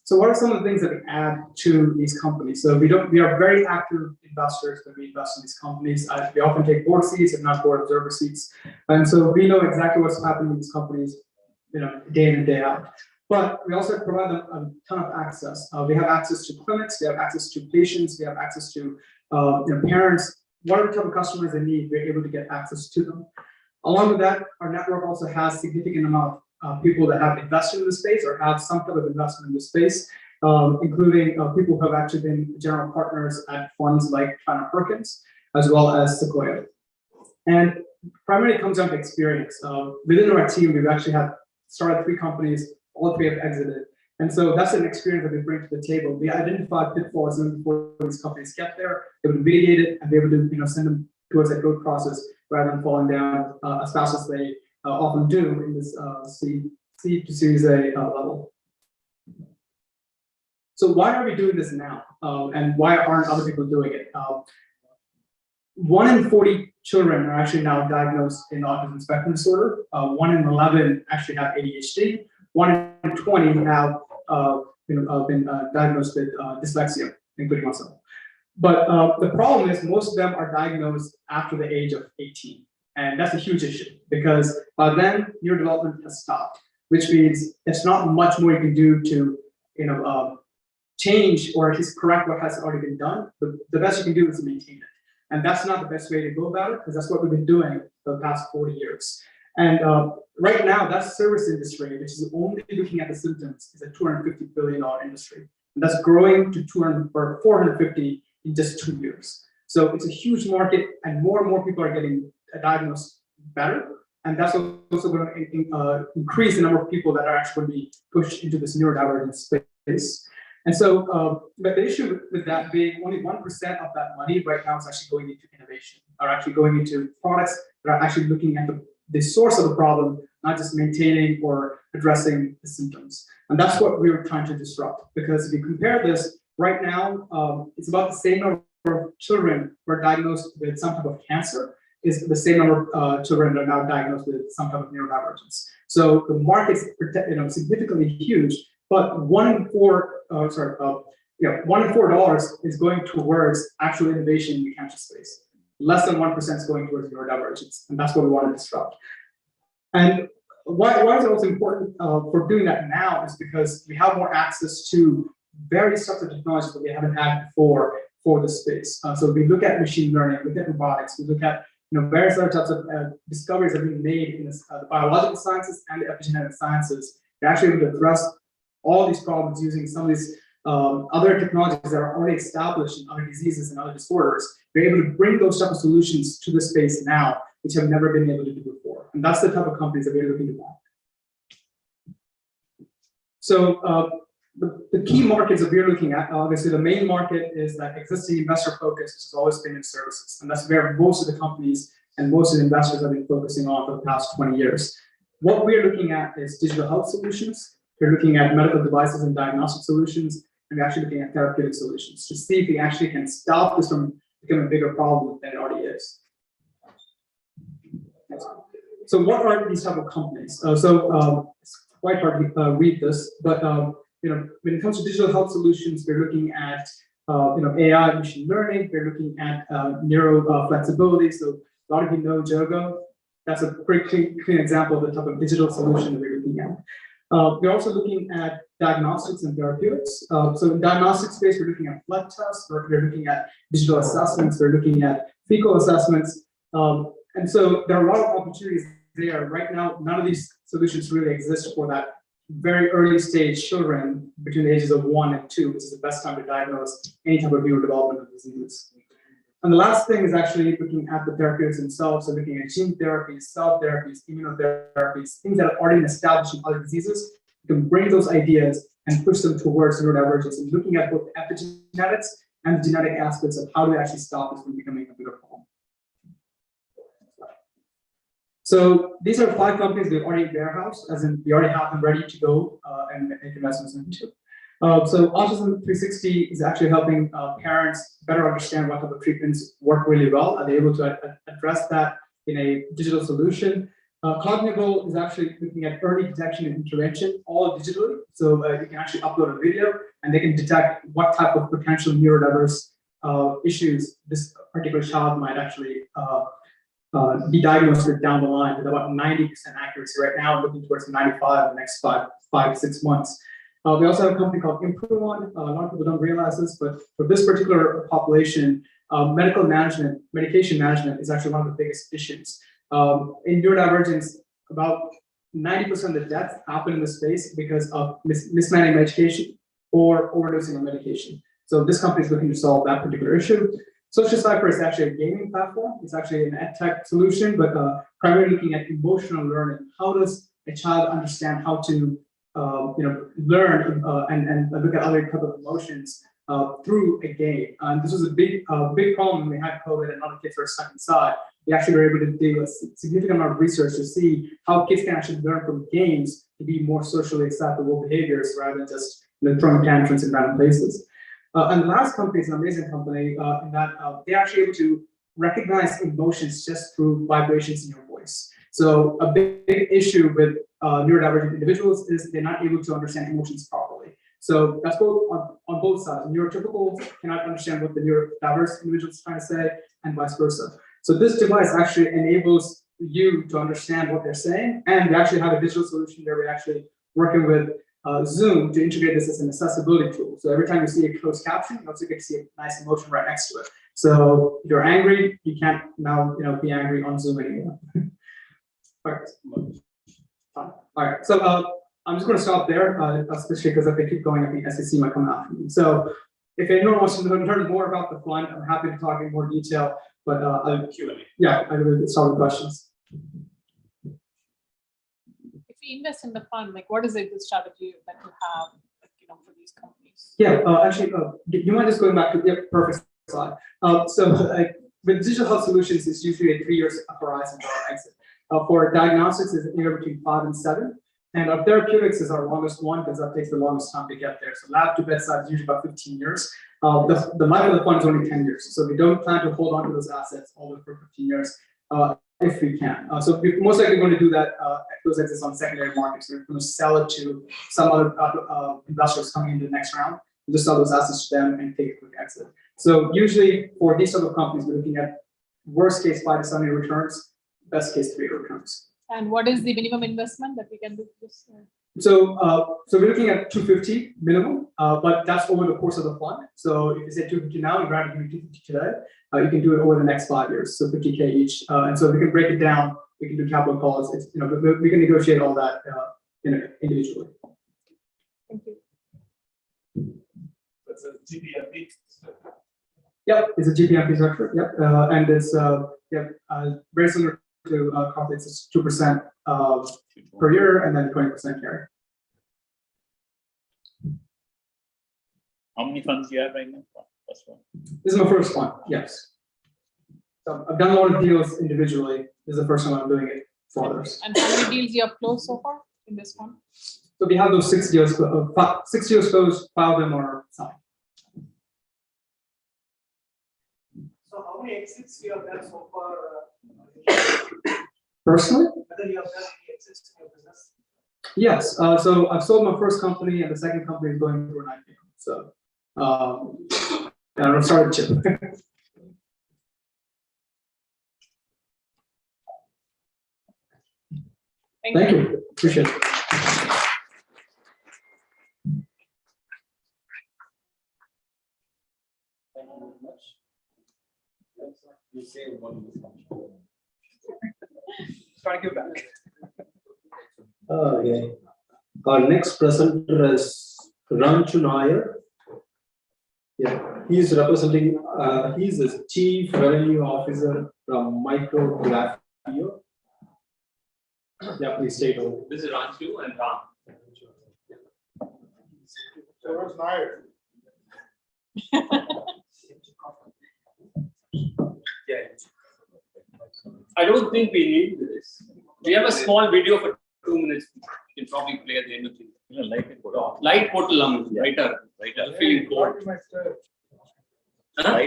So what are some of the things that we add to these companies? So we are very active investors when we invest in these companies. We often take board seats, if not board observer seats. And so we know exactly what's happening in these companies, day in and day out. But we also provide them a ton of access. We have access to clinics, we have access to patients, we have access to parents, whatever type of customers they need, we're able to get access to them. Along with that, our network also has significant amount of people that have invested in the space or have some type of investment in the space, including people who have actually been general partners at funds like China Perkins, as well as Sequoia. And primarily it comes down to experience. Within our team, we've actually started 3 companies, all 3 have exited. And so that's an experience that we bring to the table. We identify pitfalls before these companies get there, able to mitigate it, and be able to send them towards that growth process rather than falling down as fast as they often do in this C to Series A level. So why are we doing this now? And why aren't other people doing it? 1 in 40 children are actually now diagnosed in autism spectrum disorder. 1 in 11 actually have ADHD. 1 in 20 have been diagnosed with dyslexia, including myself. But the problem is most of them are diagnosed after the age of 18. And that's a huge issue because by then neurodevelopment has stopped, which means there's not much more you can do to change or at least correct what has already been done. But the best you can do is to maintain it. And that's not the best way to go about it because that's what we've been doing for the past 40 years. And right now, that service industry, which is only looking at the symptoms, is a $250 billion industry. And that's growing to 450 in just 2 years. So it's a huge market and more people are getting diagnosed better. And that's also going to increase the number of people that are actually going to be pushed into this neurodivergent space. And so, but the issue with that being only 1% of that money right now is actually going into innovation, or actually going into products that are actually looking at the source of the problem, not just maintaining or addressing the symptoms. And that's what we were trying to disrupt. Because if you compare this, right now, it's about the same number of children who are diagnosed with some type of cancer is the same number of children that are now diagnosed with some type of neurodivergence. So the market's significantly huge, but $1 in $4 is going towards actual innovation in the cancer space. Less than 1% is going towards neurodivergence, and that's what we want to disrupt. And why is it also important for doing that now is because we have more access to various types of technologies that we haven't had before for this space. So we look at machine learning, we look at robotics, we look at various other types of discoveries that have been made in the biological sciences and the epigenetic sciences. They're actually able to address all these problems using some of these other technologies that are already established in other diseases and other disorders. We're able to bring those type of solutions to the space now, which have never been able to do before. And that's the type of companies that we're looking to back. So the key markets that we're looking at, obviously the main market is that existing investor focus, which has always been in services. And that's where most of the companies and most of the investors have been focusing on for the past 20 years. What we're looking at is digital health solutions. We're looking at medical devices and diagnostic solutions, and we're actually looking at therapeutic solutions to see if we actually can stop this from becoming a bigger problem than it already is. So what are these type of companies? It's quite hard to read this, but when it comes to digital health solutions, we're looking at AI, machine learning. We're looking at neuro flexibility. So a lot of you know Jogo. That's a pretty clean example of the type of digital solution that we're looking at. We're also looking at diagnostics and therapeutics. So in diagnostic space, we're looking at blood tests, we're looking at digital assessments, we're looking at fecal assessments. And so there are a lot of opportunities there. Right now, none of these solutions really exist for that very early stage children between the ages of 1 and 2, which is the best time to diagnose any type of neurodevelopmental diseases. And the last thing is actually looking at the therapeutics themselves, so looking at gene therapies, cell therapies, immunotherapies, things that are already established in other diseases. You can bring those ideas and push them towards neurodivergence and looking at both epigenetics and the genetic aspects of how to actually stop this from becoming a bigger problem. So these are 5 companies we've already warehoused, as in we already have them ready to go and make investments into. So Autism 360 is actually helping parents better understand what type of treatments work really well. Are they able to address that in a digital solution? Cognable is actually looking at early detection and intervention, all digitally. So you can actually upload a video and they can detect what type of potential neurodiverse issues this particular child might actually be diagnosed with down the line with about 90% accuracy. Right now, looking towards 95 in the next 5 to 6 months. We also have a company called Improve-On. A lot of people don't realize this, but for this particular population, medication management is actually one of the biggest issues. In neurodivergence, about 90% of the deaths happen in this space because of mismanaged medication or overdosing on medication. So this company is looking to solve that particular issue. Social Cipher is actually a gaming platform. It's actually an EdTech solution, but primarily looking at emotional learning. How does a child understand how to learn and look at other type of emotions through a game? And this was a big problem when we had COVID and a lot of kids were stuck inside. We actually were able to do a significant amount of research to see how kids can actually learn from games to be more socially acceptable behaviors rather than just throwing tantrums in random places. And the last company is an amazing company in that they're actually able to recognize emotions just through vibrations in your voice. So a big issue with neurodivergent individuals is they're not able to understand emotions properly. So that's both on both sides. Neurotypical cannot understand what the neurodiverse individual is trying to say, and vice versa. So this device actually enables you to understand what they're saying, and we actually have a digital solution where we're actually working with Zoom to integrate this as an accessibility tool. So every time you see a closed caption, you also get to see a nice emotion right next to it. So if you're angry, you can't now be angry on Zoom anymore. All right. So I'm just going to stop there, especially because if I keep going, I think SEC might come after me. So if anyone wants to learn more about the fund, I'm happy to talk in more detail. But Q&A. Yeah, I will start with questions. If we invest in the fund, like what is the strategy that you have, for these companies? Yeah, actually, you mind just going back to the perfect slide. With digital health solutions, it's usually a 3 year horizon for our exit. For diagnostics, it's anywhere between 5 and 7. And our therapeutics is our longest one because that takes the longest time to get there. So lab to bedside is usually about 15 years. The life of the fund is only 10 years. So we don't plan to hold on to those assets all the way for 15 years if we can. So we're most likely going to do that, those exits on secondary markets. We're going to sell it to some other investors coming into the next round. We'll just sell those assets to them and take a quick exit. So usually for these type of companies, we're looking at worst case 5 to 7 year returns, best case 3 year returns. And what is the minimum investment that we can do for this? So we're looking at 250 minimum, but that's over the course of the fund. So if you say 250 now, you're going to give me 250 today, you can do it over the next 5 years, so 50K each. And so we can break it down. We can do capital calls. It's, we can negotiate all that individually. Thank you. That's a GPMP. Yep, it's a GPMP structure. Yep, and it's very similar to Carthage. It's 2% per year, and then 20% carry. How many funds do you have right now? First one. This is my first one. Yes. So I've done a lot of deals individually. This is the first time I'm doing it for others. And how many deals you have closed so far in this one? So we have those 6 deals. 6 deals closed. 5 of them are signed. So how many exits you have done so far? Personally? Whether you have done any exits in your business? Yes. So I've sold my first company, and the second company is going through an IPO. So I'll start with Chip. Thank you. Appreciate it. Thank you very much. You say one more. Trying to give back. Okay. Our next presenter is Ranchu Nair. Yeah, he's representing, he's the Chief Revenue Officer from Micrographio. Yeah, please stay on. This is Ranchu and Ram. So where's Nair? I don't think we need this. We have a small video for 2 minutes. You can probably play at the end of it. Light portal right feeling cold. Huh?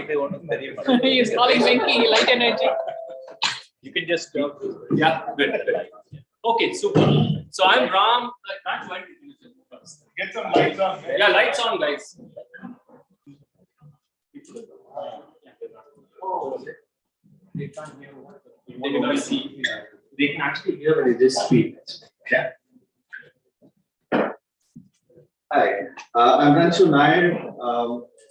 He is calling Venki light energy. You can just Yeah, good. Okay, super. So I'm Ram. Get some lights on. Yeah, lights on, guys. They can't hear what they cannot see. They can actually hear when they just speak. Yeah. Hi, I'm Ranchu Nair.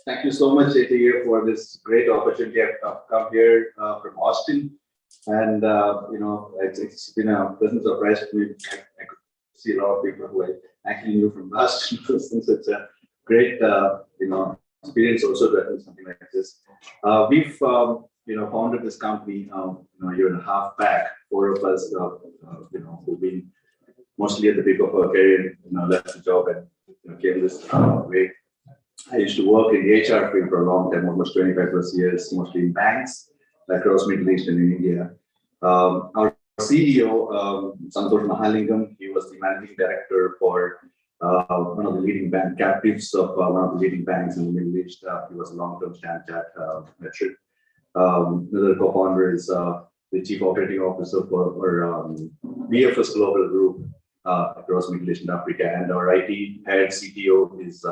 Thank you so much, ATEA, for this great opportunity. I've come here from Austin, and it's been a pleasant surprise to me. I could see a lot of people who I actually knew from last since it's a great experience also to attend something like this. We've founded this company a year and a half back. 4 of us who've been mostly at the peak of our career, left the job and came this way. I used to work in the HR field for a long time, almost 25 plus years, mostly in banks across Middle East and in India. Our CEO, Santosh Mahalingam, he was the managing director for one of the leading bank captives of one of the leading banks in the Middle East. He was a long-term Stanchart veteran. Another co-founder is the chief operating officer for BFS Global Group across Middle East and Africa, and our IT head CTO is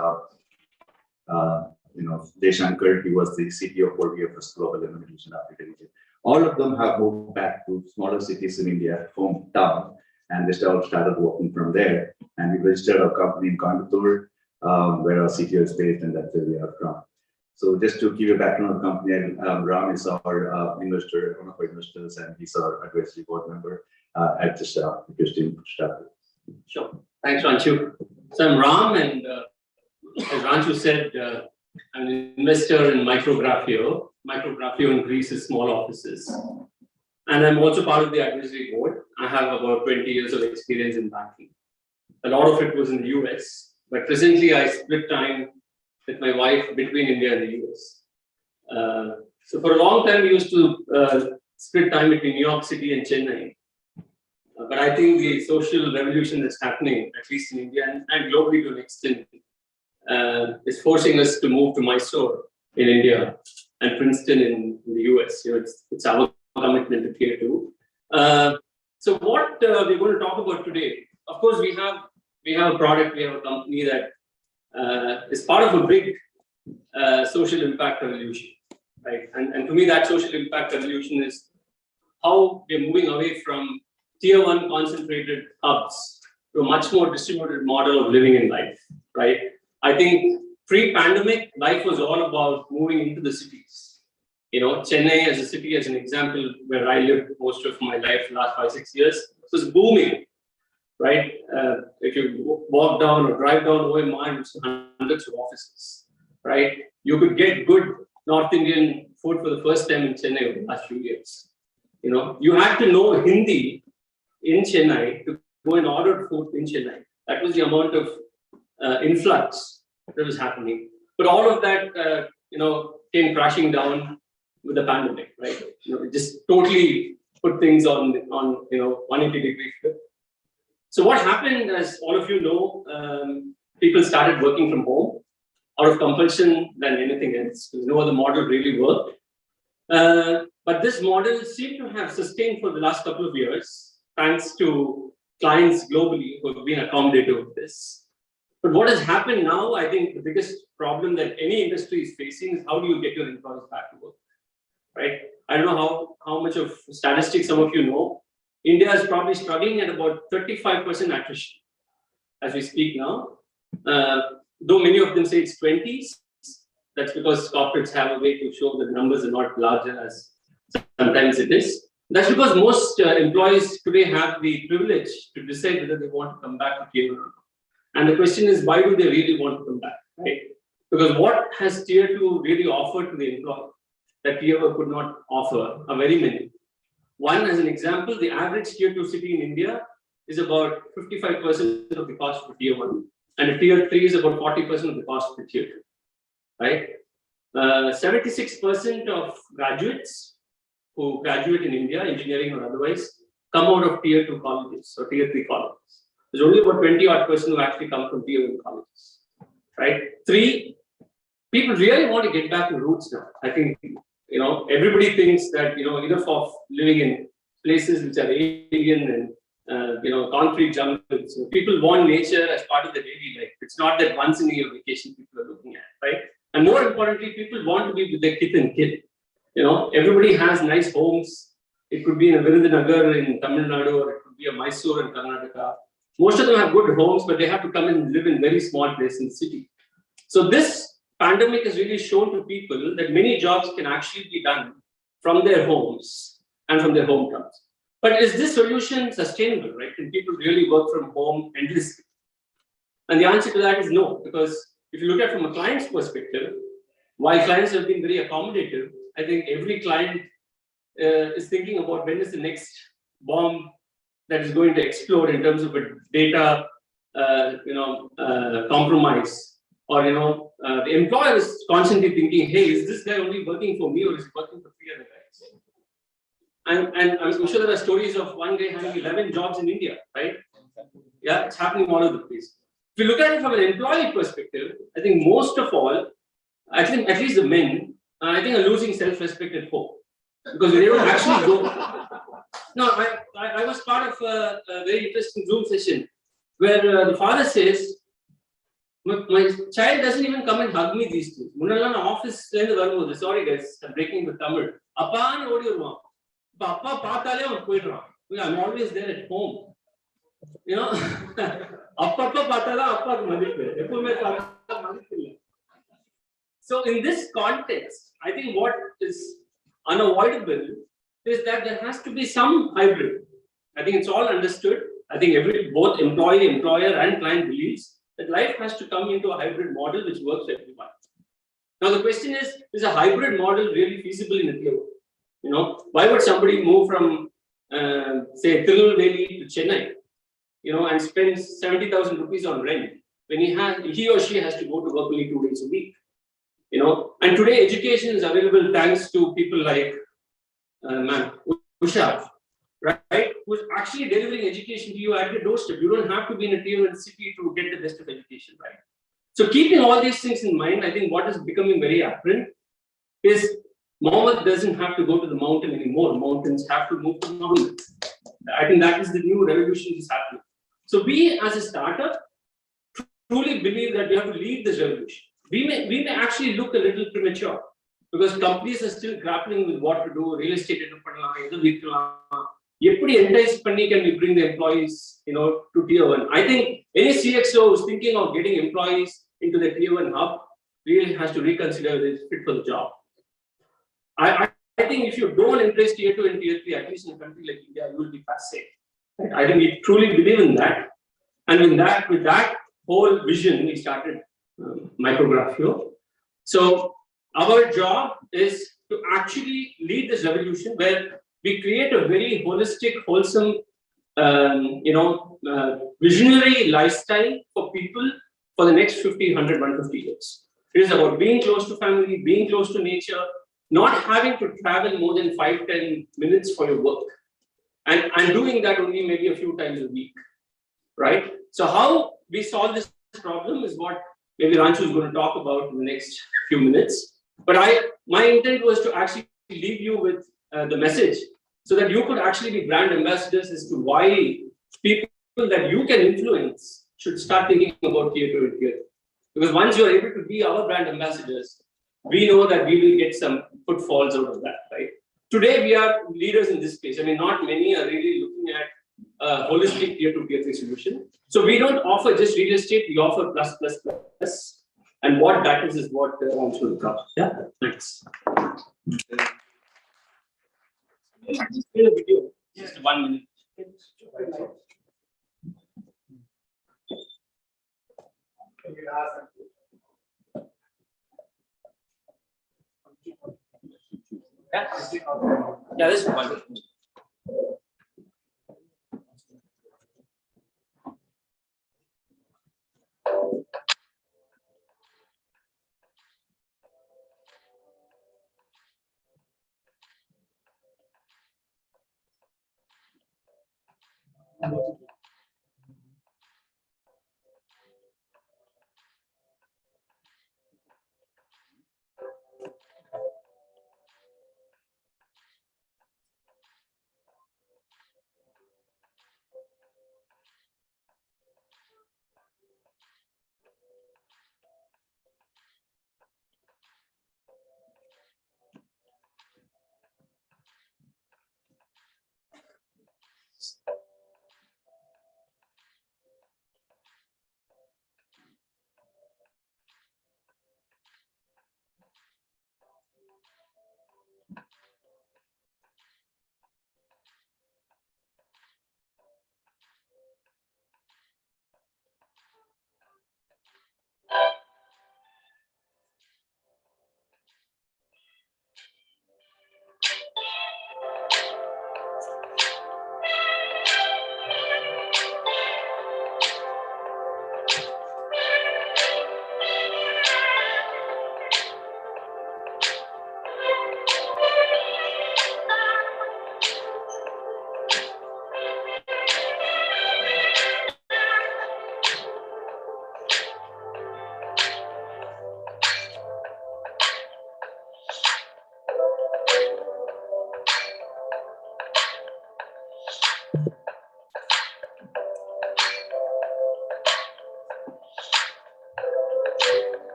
Deshankar. He was the CTO for BFS Global in the Middle East and Africa region. All of them have moved back to smaller cities in India, hometown, and they started working from there. And we registered our company in Coimbatore, where our CTO is based, and that's where we are from. So just to give you a background of the company, Ram is our investor, one of our investors, and he's our advisory board member at the staff. Sure. Thanks, Ranchu. So I'm Ram, and as Ranchu said, I'm an investor in Micrographio. Micrographio in Greece is small offices. And I'm also part of the advisory board. I have about 20 years of experience in banking. A lot of it was in the US, but presently I split time with my wife between India and the US. So for a long time, we used to split time between New York City and Chennai. But I think the social revolution that's happening, at least in India and globally to an extent, is forcing us to move to Mysore in India and Princeton in the US. It's our commitment to Tier 2. So what we're going to talk about today, of course, we have a product, we have a company that is part of a big social impact revolution, right? And to me, that social impact revolution is how we're moving away from Tier 1 concentrated hubs to a much more distributed model of living in life, right? I think pre-pandemic, life was all about moving into the cities. Chennai as a city, as an example, where I lived most of my life, last 5-6 years, was booming, right? If you walk down or drive down OMR, it's hundreds of offices, right? You could get good North Indian food for the first time in Chennai over the last few years. You had to know Hindi in Chennai to go and order food in Chennai. That was the amount of influx that was happening. But all of that, came crashing down with the pandemic, right? It just totally put things on 180-degree flip. So what happened, as all of you know, people started working from home out of compulsion than anything else. Because no other model really worked. But this model seemed to have sustained for the last couple of years, thanks to clients globally who have been accommodative of this. But what has happened now, I think the biggest problem that any industry is facing is how do you get your employees back to work, right? I don't know how much of statistics some of you know. India is probably struggling at about 35% attrition as we speak now. Though many of them say it's 20s, that's because corporates have a way to show that the numbers are not larger as sometimes it is. That's because most employees today have the privilege to decide whether they want to come back to Tier 1. And the question is, why do they really want to come back, right? Because what has Tier 2 really offered to the employee that Tier 1 could not offer are very many. One, as an example, the average Tier 2 city in India is about 55% of the cost for Tier 1. and a tier 3 is about 40% of the cost of the tier 2, right? 76% of graduates who graduate in India, engineering or otherwise, come out of tier 2 colleges or tier 3 colleges. There's only about 20% who actually come from tier 1 colleges, right? 3, people really want to get back to roots now. I think, everybody thinks that, enough of living in places which are alien and, concrete jungles. So people want nature as part of their daily life. It's not that once in a year vacation people are looking at, right? And more importantly, people want to be with their kith and kin. Everybody has nice homes. It could be in a Virudhunagar in Tamil Nadu, or it could be a Mysore in Karnataka. Most of them have good homes, but they have to come and live in very small places in the city. So this pandemic has really shown to people that many jobs can actually be done from their homes and from their hometowns. But is this solution sustainable, right? Can people really work from home endlessly? And the answer to that is no, because if you look at it from a client's perspective, while clients have been very accommodative, I think every client is thinking about when is the next bomb that is going to explode in terms of a data, compromise, or the employer is constantly thinking, hey, is this guy only working for me or is he working for 3 other guys? And I'm sure there are stories of one guy having 11 jobs in India, right? Yeah, it's happening all over the place. If you look at it from an employee perspective, I think most of all, I think at least the men, I think are losing self-respect at home because they don't actually go. No, I was part of a very interesting Zoom session where the father says, my child doesn't even come and hug me these days. Munalla na office sorry guys, I'm breaking the Tamil. Appa na odi varuvan. Appa paathaale avan poidran. I'm always there at home. Appa paathala appa madippu. Eppovume madipilla. So in this context, I think what is unavoidable is that there has to be some hybrid. I think it's all understood. I think both employee, employer, and client believes that life has to come into a hybrid model which works for everyone. Now the question is a hybrid model really feasible in a tier 1? Why would somebody move from say Tirunelveli to Chennai, and spend 70,000 rupees on rent when he or she has to go to work only 2 days a week? And today education is available thanks to people like Usha, right? Who's actually delivering education to you at your doorstep. You don't have to be in a tier 1 city to get the best of education, right? So keeping all these things in mind, I think what is becoming very apparent is Mohammed doesn't have to go to the mountain anymore. Mountains have to move to mountains. I think that is the new revolution that is happening. So we as a startup truly believe that we have to lead this revolution. We may actually look a little premature because companies are still grappling with what to do, real estate entice can we bring the employees to tier 1. I think any CXO who's thinking of getting employees into the tier 1 hub really has to reconsider whether it's fit for the job. I think if you don't embrace tier 2 and tier 3, at least in a country like India, you will be passé. I think we truly believe in that. And with that whole vision, we started Micrographio. So our job is to actually lead this revolution where we create a very holistic, wholesome, visionary lifestyle for people for the next 50, 100, 150 years. It is about being close to family, being close to nature, not having to travel more than 5-10 minutes for your work, and doing that only maybe a few times a week, right? So how we solve this problem is what maybe Ranchu is going to talk about in the next few minutes. But my intent was to actually leave you with the message so that you could actually be brand ambassadors as to why people that you can influence should start thinking about tier 2 and tier 3. Because once you're able to be our brand ambassadors, we know that we will get some footfalls out of that, right? Today, we are leaders in this space. I mean, not many are really looking at a holistic tier 2, tier 3 solution. So we don't offer just real estate, we offer plus, plus, plus. And what that is what Ranchu will cover. Yeah, thanks. Just play the video, just 1 minute. Yeah, this is one.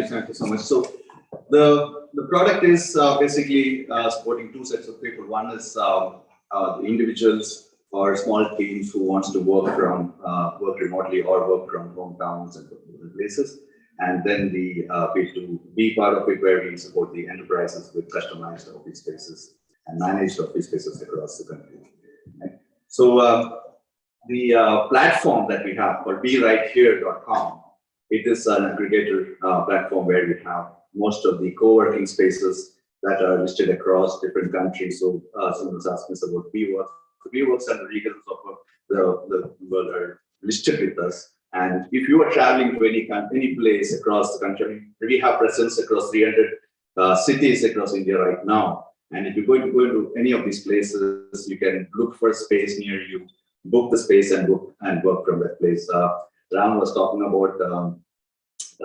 Thank you so much. So the product is basically supporting two sets of people. One is the individuals or small teams who wants to work remotely or work from hometowns and different places. And then the B2B part of it, where we support the enterprises with customized office spaces and managed office spaces across the country. Right? So the platform that we have called BeRightHere.com, it is an aggregator platform where we have most of the co-working spaces that are listed across different countries. So someone was asking us about BeWorks. The BeWorks and the regions of the world are listed with us. And if you are traveling to any place across the country, we have presence across 300 cities across India right now. And if you're going to go into any of these places, you can look for a space near you, book the space and work from that place. Ram was talking about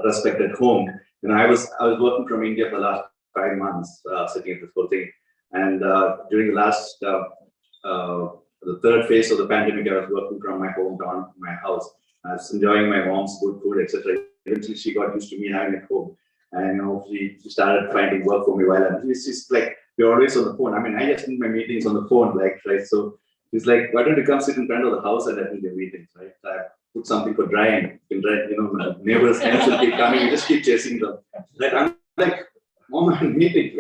respect at home. You know, I was working from India for the last 5 months, sitting at this whole thing. And during the last, the third phase of the pandemic, I was working from my hometown, my house. I was enjoying my mom's good food, etc. Eventually, she got used to me having at home, and you know, she started finding work for me while she's like, we're always on the phone. I mean, I just need my meetings on the phone, like, right? So she's like, why don't you come sit in front of the house and attend your meetings, right? So I put something for drying. You can dry, you know, my neighbors' hands will keep coming. You just keep chasing them. Like, I'm like, Mom, I'm meeting.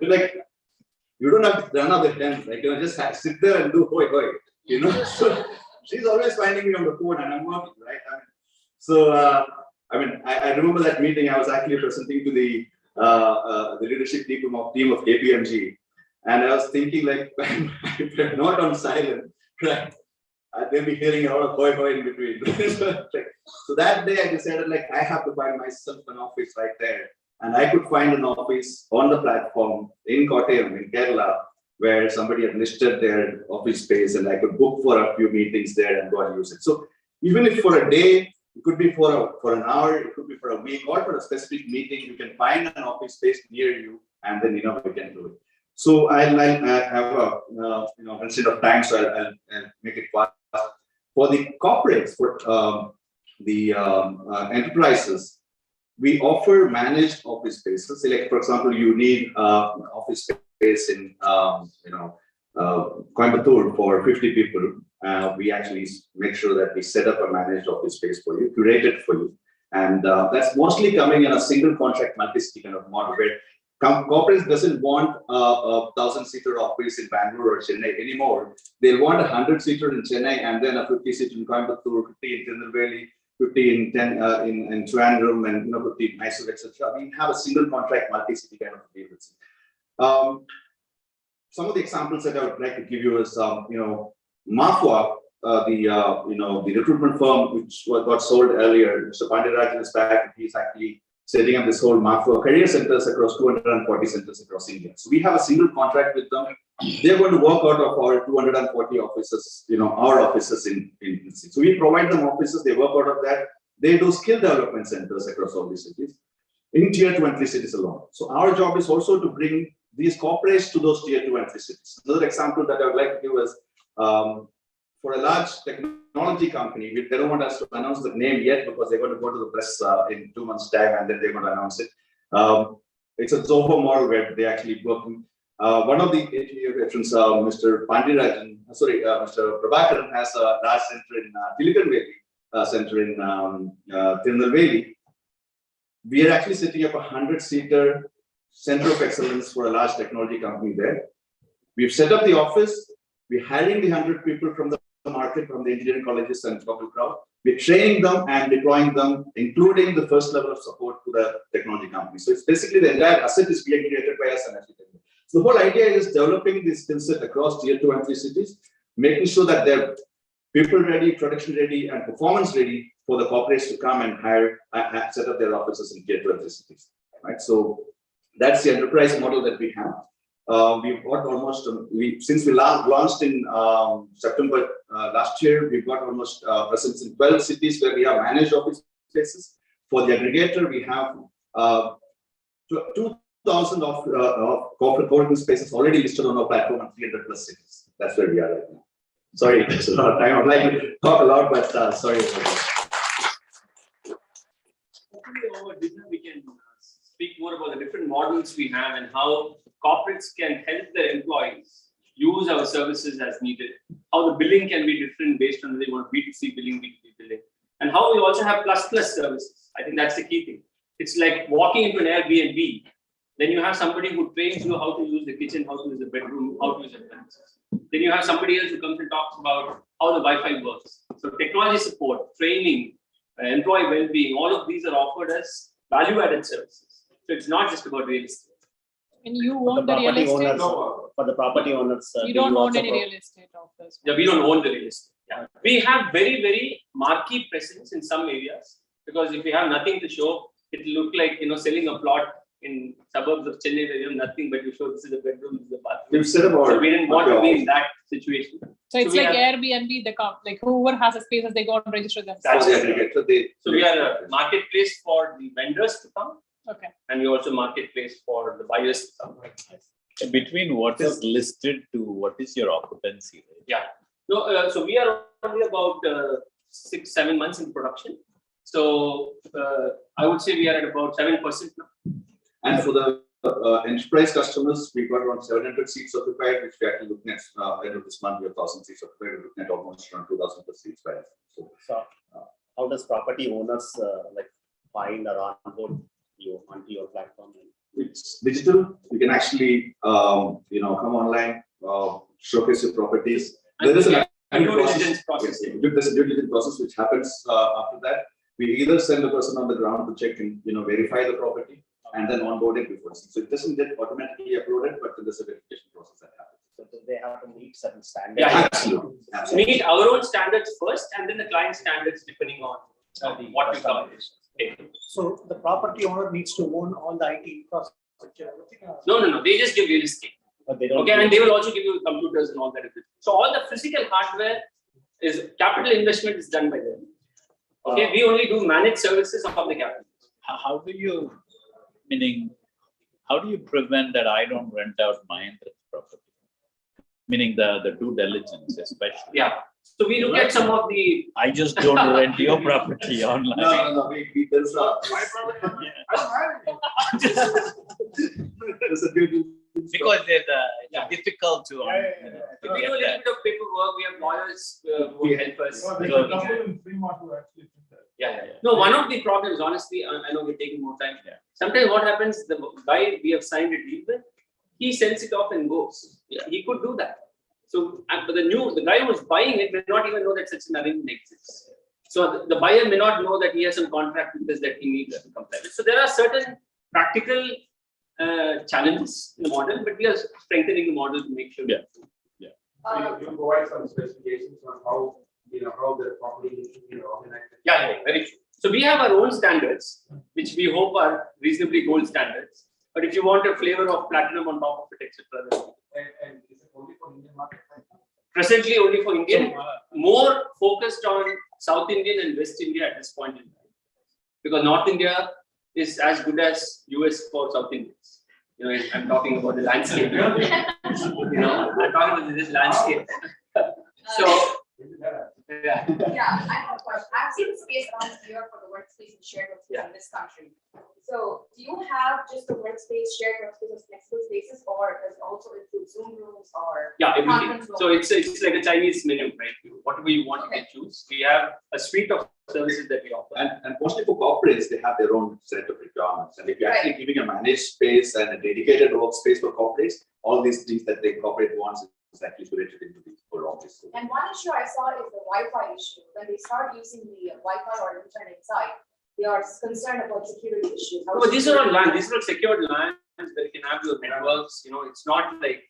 You're like, you don't have to run out the hands. Like, you know, just sit there and do hoi hoi. You know, so she's always finding me on the phone, and I'm working, right? I remember that meeting. I was actually presenting to the leadership team of KPMG, and I was thinking, like, if they're not on silent, right? They'll be hearing a lot of hoi hoi in between. So that day, I decided, like, I have to find myself an office right there, and I could find an office on the platform in Kottayam, in Kerala, where somebody had listed their office space, and I could book for a few meetings there and go and use it. So even if for a day It could be for an hour, it could be for a week, or for a specific meeting. You can find an office space near you, and then we can do it. So I'll have a instead of time, so I'll make it fast. For the corporates, for the enterprises, we offer managed office spaces. Say, like, for example, you need office space in Coimbatore for 50 people. We actually make sure that we set up a managed office space for you, curate it for you. And that's mostly coming in a single contract multi-city kind of model, where corporates doesn't want a 1,000-seater office in Bangalore or Chennai anymore. They'll want a 100-seater in Chennai, and then a 50-seater in Coimbatore, 50 in Tirunelveli, 50 in Trivandrum, and 50 in Mysore, etc. We have a single contract multi-city kind of deal with it. Some of the examples that I would like to give you is, Mafwa, the recruitment firm which got sold earlier. Mr. Pandirajan is back. He's actually setting up this whole Mafwa career centers across 240 centers across India. So we have a single contract with them. They're going to work out of our 240 offices, our offices in. So we provide them offices. They work out of that. They do skill development centers across all these cities, in tier 2 and 3 cities alone. So our job is also to bring these corporates to those tier 2 and 3 cities. Another example that I would like to give is, for a large technology company, they don't want us to announce the name yet because they're going to go to the press in 2 months' time, and then they're going to announce it. It's a Zoho model where they actually work. One of the ATEA veterans, Mr. Prabhakaran, has a large center in Tirunelveli. We are actually setting up a 100-seater center of excellence for a large technology company there. We've set up the office. We're hiring the 100 people from the market, from the engineering colleges and local crowd. We're training them and deploying them, including the first level of support to the technology company. So it's basically the entire asset is being created by us. So the whole idea is developing this skill set across tier 2 and 3 cities, making sure that they're people ready, production ready, and performance ready for the corporates to come and hire, set up their offices in tier 2 and 3 cities. Right. So that's the enterprise model that we have. We've got almost, since we launched in September last year, we've got almost presence in 12 cities where we have managed office spaces. For the aggregator, we have 2,000 of corporate co-working spaces already listed on our platform and 300 plus cities. That's where we are right now. Sorry, it's a lot of time. I'd like to talk a lot, but sorry about that. We can speak more about the different models we have and how corporates can help their employees use our services as needed, how the billing can be different based on whether they want B2C billing, B2B billing, and how we also have plus services. I think that's the key thing. It's like walking into an Airbnb, then you have somebody who trains you how to use the kitchen, how to use the bedroom, how to use the premises. Then you have somebody else who comes and talks about how the Wi-Fi works. So technology support, training, employee well-being, all of these are offered as value-added services. So it's not just about real estate. And you own the real estate? For the property owners. You don't own any real estate office? Yeah, we don't own the real estate. Yeah. We have very, very marquee presence in some areas, because if we have nothing to show, it will look like, selling a plot in suburbs of Chennai where you have nothing, but you show this is a bedroom, this is a bathroom. So we didn't want to be in that situation. So it's like Airbnb, like whoever has a space, they go and register themselves. So we are a marketplace for the vendors to come. Okay. And we also marketplace for the buyers to come. Between what is listed to what is your occupancy rate? Yeah. No, so we are only about 6-7 months in production. So I would say we are at about 7% now. And for the enterprise customers, we've got around 700 seats occupied, which we are actually looking at end of this month. We have 1,000 seats occupied. We're looking at almost around 2,000 plus seats by us. So how does property owners find or onboard you onto your platform? It's digital. You can actually, come online, showcase your properties. There is a due diligence process. There's a due diligence process which happens after that. We either send a person on the ground to check and verify the property, and then onboard it before. So it doesn't get automatically uploaded, but there's a verification process that happens. So they have to meet certain standards. Yeah, absolutely. Meet our own standards first, and then the client standards depending on what we cover. So the property owner needs to own all the IT infrastructure. No. They just give real estate. But they don't. Okay, and they will also give you computers and all that. So all the physical hardware is capital investment is done by them. Okay, we only do managed services of the capital. How do you, meaning, how do you prevent that I don't rent out my interest property? Meaning the due diligence especially. Yeah. So we look at some of the. I just don't rent your property online. No, we there's a. There's a due Because it's difficult to. We do a little bit of paperwork. We have lawyers who help us. No, one of the problems, honestly, I know we're taking more time. Yeah. Sometimes what happens, the guy we have signed a deal with, he sends it off and goes. Yeah. He could do that. So, but the guy who was buying it may not even know that such an arrangement exists. So the buyer may not know that he has some contract with this that he needs to comply with. So there are certain practical challenges in the model, but we are strengthening the model to make sure. Yeah. You provide some specifications on how, how the property needs to be organized. Yeah, very true. So we have our own standards, which we hope are reasonably gold standards. But if you want a flavor of platinum on top of it, etc. And is it only for Indian market? Presently only for Indian, more focused on South Indian and West India at this point in time. Because North India is as good as US for South Indians. I'm talking about the landscape. I'm talking about this landscape. So, Yeah, I have a question. I've seen the space around here for the workspace and shared workspace in this country. So, do you have just the workspace, shared workspace, flexible spaces, or does it also include Zoom rooms or? Yeah, everything. So it's like a Chinese menu, right? Whatever you want, you can choose. We have a suite of services that we offer. And mostly for corporates, they have their own set of requirements. And if you're actually giving a managed space and a dedicated workspace for corporates, all these things that the corporate wants is actually curated into the full office. And one issue I saw is the Wi-Fi issue. When they start using the Wi-Fi or internet inside, they are concerned about security issues. But these are on LAN. These are secured LANs where you can have your networks. It's not like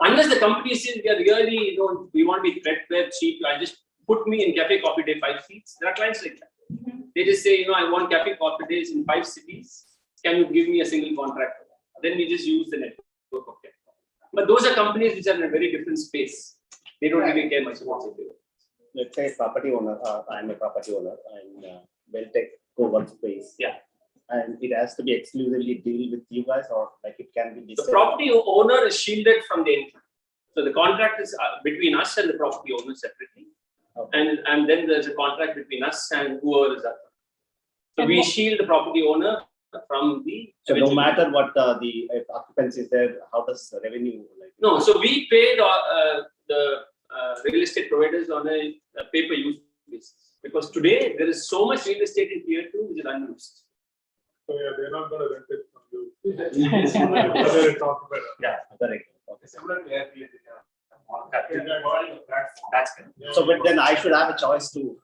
unless the company says we are really, we want to be threadbare, cheap. I just put me in Cafe Coffee Day 5 seats. There are clients like that. They just say, I want Cafe Coffee Days in 5 cities. Can you give me a single contract for that? Then we just use the network of Cafe. But those are companies which are in a very different space. They don't really care much about security. Let's say property owner, I'm a property owner, and Beltech co-workspace. Yeah. And it has to be exclusively deal with you guys, or like it can be. The property owner is shielded from the income. So the contract is between us and the property owner separately. Okay. And then there's a contract between us and whoever is that. So we shield the property owner from the. So no matter what if occupancy is there, how does the revenue like? No, so we paid the real estate providers on a pay-per-use basis. Because today there is so much real estate in tier 2 which is unused. So yeah, they're not going to rent it from you. Yeah, correct. Okay. Similar to Airbnb. That's good. So, but then I should have a choice to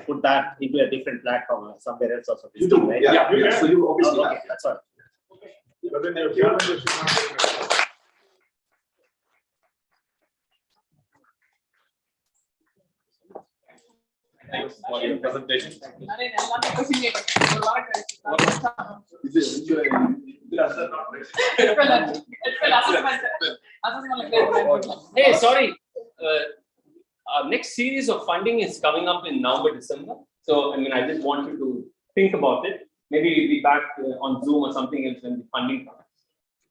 put that into a different platform or somewhere else also. You do, right? Yeah. So you obviously okay, that's all. But then your calendar should not be. Thanks for your presentation. Hey, sorry. Our next series of funding is coming up in November, December. So, I just want you to think about it. Maybe we'll be back on Zoom or something else when the funding comes.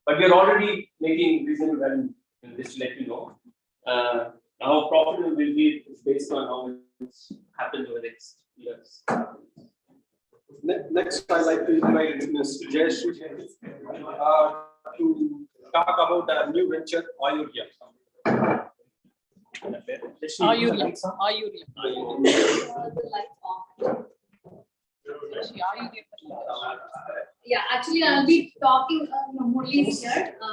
But we're already making reasonable revenue, just to let you know. How profitable will be is based on how it happens over the next years. Next, I'd like to invite Mr. Jayesh to talk about a new venture, Ayurveda. Yeah, actually, I'll be talking Murli is here. I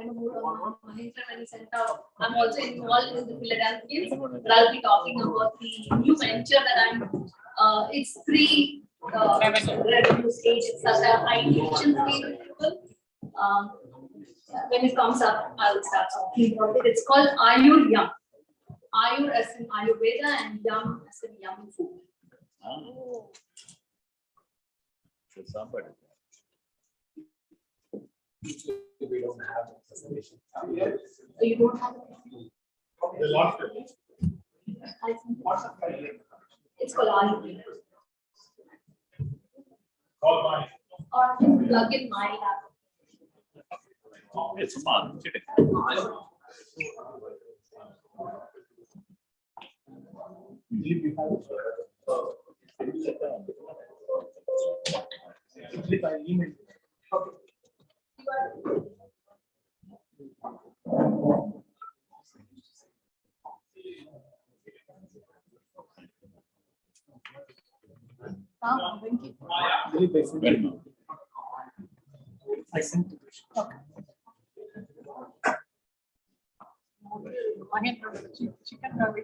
know Mahindra when he sent out. I'm also involved in the Philadelphia, but I'll be talking about the new venture that I'm. It's pre-revenue stage. It's such a ideation stage. When it comes up, I'll start talking about it. It's called Ayur Yum. Ayur as in Ayurveda and Yum as in yummy food. Oh. So somebody. We don't have information. You don't have it? They lost it. I think It's called Ayurveda. Call mine. Or I can plug in my laptop. It's fun. I sent it. Okay. Chicken curry.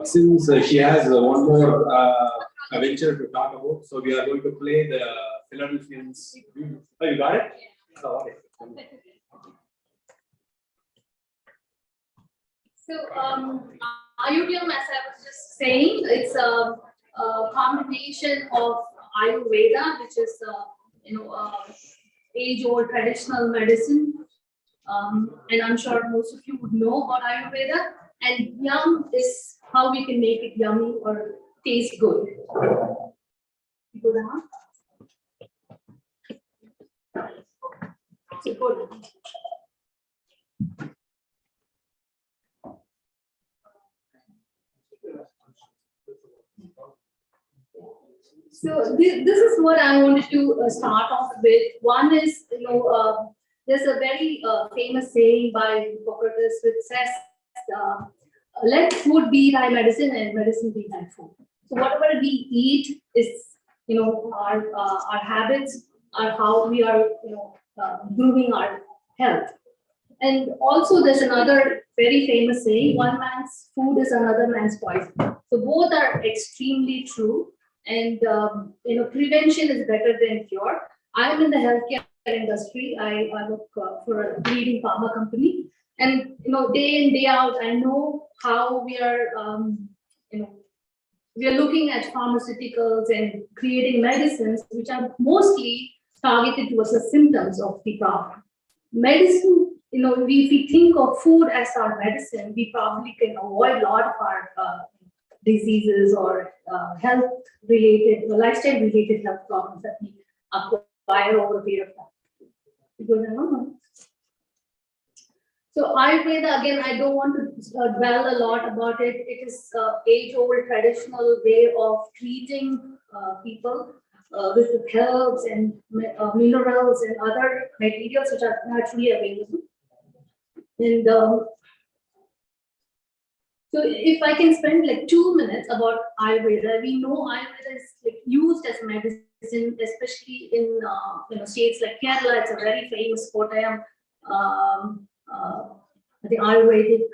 Since she has one more adventure to talk about, so we are going to play the Philadelphians. Oh, you got it? Oh, okay. So, Ayurveda, as I was just saying, it's a combination of Ayurveda, which is age-old traditional medicine, and I'm sure most of you would know about Ayurveda. And yum is how we can make it yummy or taste good. Go down. So good. So this is what I wanted to start off with. One is, there's a very famous saying by Hippocrates which says, let food be thy medicine and medicine be thy food. So whatever we eat is, our habits are how we are, grooming our health. And also there's another very famous saying, one man's food is another man's poison. So both are extremely true. And prevention is better than cure. I'm in the healthcare industry. I work for a leading pharma company, and day in day out, I know how we are. We are looking at pharmaceuticals and creating medicines which are mostly targeted towards the symptoms of the problem. Medicine, if we think of food as our medicine, we probably can avoid a lot of our diseases or health-related, lifestyle-related health problems that we acquire over a period of time. So Ayurveda, again, I don't want to dwell a lot about it. It is age-old traditional way of treating people with herbs and minerals and other materials which are naturally available. And so if I can spend like 2 minutes about Ayurveda, we know Ayurveda is used as medicine, especially in states like Kerala. It's a very famous Kottayam, the Ayurvedic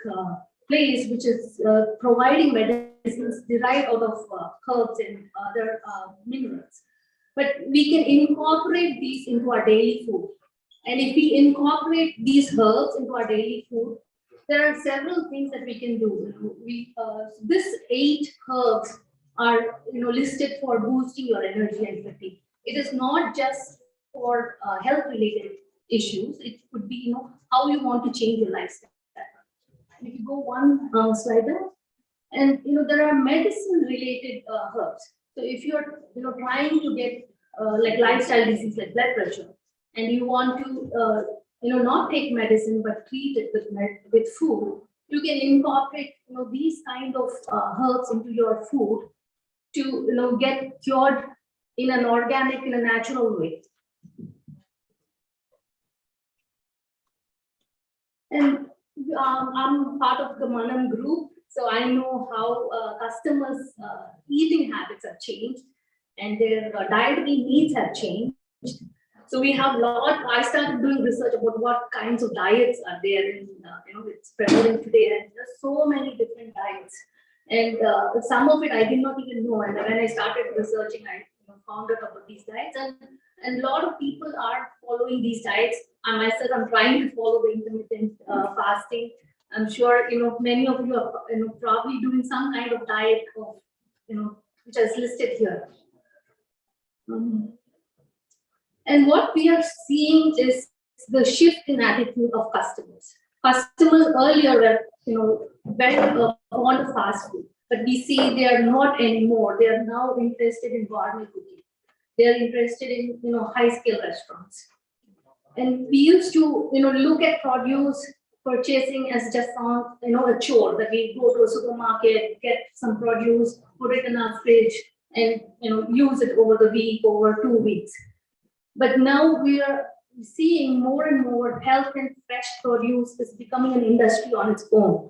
place, which is providing medicines derived out of herbs and other minerals. But we can incorporate these into our daily food. And if we incorporate these herbs into our daily food, there are several things that we can do. This 8 herbs are listed for boosting your energy and fatigue. It is not just for health-related issues. It could be how you want to change your lifestyle. And if you go one slide there, and there are medicine-related herbs. So if you're trying to get like lifestyle disease like blood pressure, and you want to not take medicine but treat it with food, you can incorporate these kind of herbs into your food to get cured in an organic, in a natural way. And I'm part of the Manam group, so I know how customers' eating habits have changed and their dietary needs have changed. So we have I started doing research about what kinds of diets are there in, it's prevalent today, and there's so many different diets. And some of it I did not even know. And when I started researching, I found out about these diets, and a lot of people are following these diets. I myself am trying to follow the intermittent fasting. I'm sure many of you are probably doing some kind of diet of which is listed here. And what we are seeing is the shift in attitude of customers. Customers earlier were very fond of fast food, but we see they are not anymore. They are now interested in gourmet cooking. They are interested in high-scale restaurants. And we used to look at produce purchasing as just on a chore, that we go to a supermarket, get some produce, put it in our fridge, and use it over the week, over 2 weeks. But now we are seeing more and more health and fresh produce is becoming an industry on its own.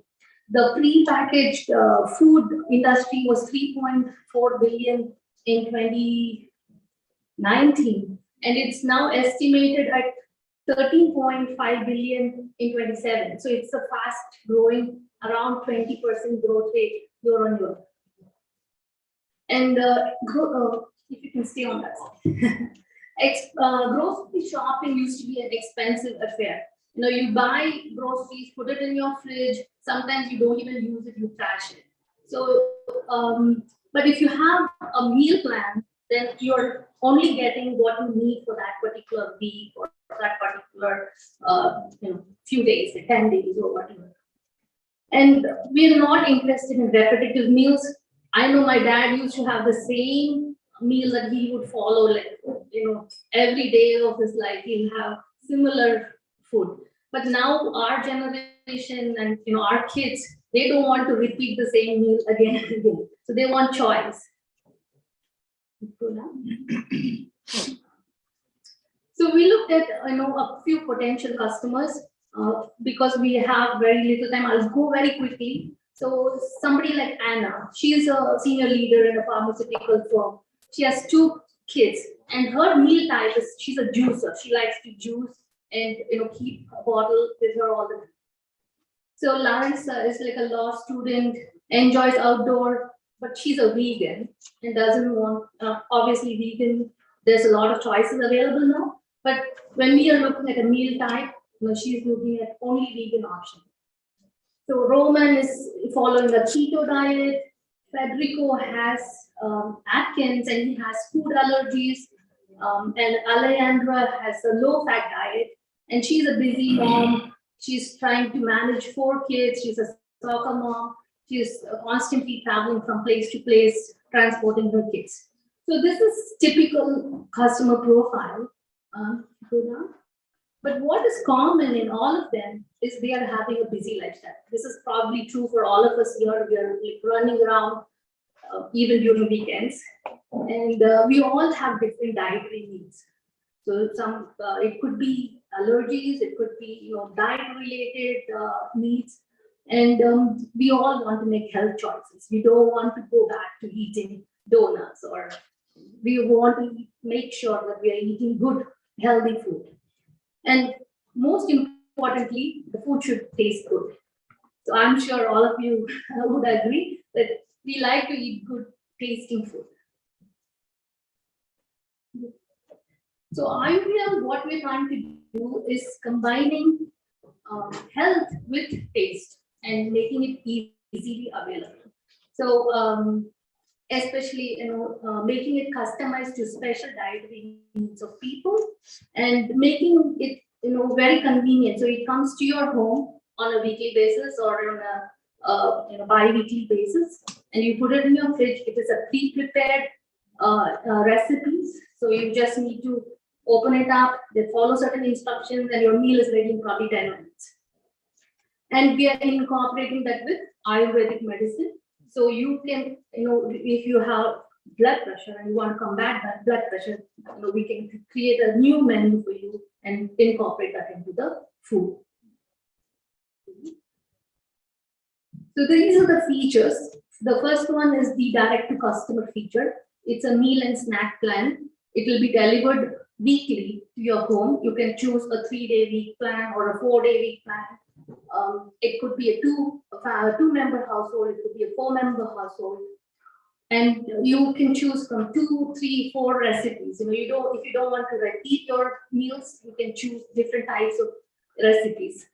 The pre-packaged food industry was 3.4 billion in 2019, and it's now estimated at 13.5 billion in 27. So it's a fast growing, around 20% growth rate year on year. And if you can stay on that. Grocery shopping used to be an expensive affair. You buy groceries, put it in your fridge. Sometimes you don't even use it, you trash it. So, but if you have a meal plan, then you're only getting what you need for that particular week or that particular few days, 10 days or whatever. And we're not interested in repetitive meals. I know my dad used to have the same meal that he would follow, every day of his life, he'll have similar food. But now our generation and our kids, they don't want to repeat the same meal again and again. So they want choice. So we looked at a few potential customers because we have very little time. I'll go very quickly. So somebody like Anna, she's a senior leader in a pharmaceutical firm. She has 2 kids, and her meal type is she's a juicer. She likes to juice and keep a bottle with her all the time. So Lawrence is like a law student, enjoys outdoor, but she's a vegan and doesn't want obviously vegan. There's a lot of choices available now, but when we are looking at a meal type, she's looking at only vegan option. So Roman is following a keto diet. Federico has Atkins and he has food allergies. And Alejandra has a low-fat diet, and she's a busy mom. She's trying to manage 4 kids. She's a soccer mom. She's constantly traveling from place to place, transporting her kids. So this is typical customer profile. But what is common in all of them is they are having a busy lifestyle. This is probably true for all of us here. We are running around even during weekends, and we all have different dietary needs. So it could be allergies, it could be diet-related needs, and we all want to make health choices. We don't want to go back to eating donuts, or we want to make sure that we are eating good, healthy food. And most importantly, the food should taste good. So I'm sure all of you would agree that we like to eat good tasting food. So IUPL, what we're trying to do is combining health with taste and making it easily available. So especially making it customized to special dietary needs of people and making it very convenient. So it comes to your home on a weekly basis or on a bi-weekly basis, and you put it in your fridge. It is a pre-prepared recipes, so you just need to open it up, they follow certain instructions, and your meal is ready in probably 10 minutes. And we are incorporating that with Ayurvedic medicine. So you can, if you have blood pressure and you want to combat that blood pressure, we can create a new menu for you and incorporate that into the food. So these are the features. The first one is the direct to customer feature. It's a meal and snack plan. It will be delivered weekly to your home. You can choose a 3-day week plan or a 4-day week plan. It could be a two-member household. It could be a 4-member household. And you can choose from 2, 3, 4 recipes. If you don't want to repeat your meals, you can choose different types of recipes.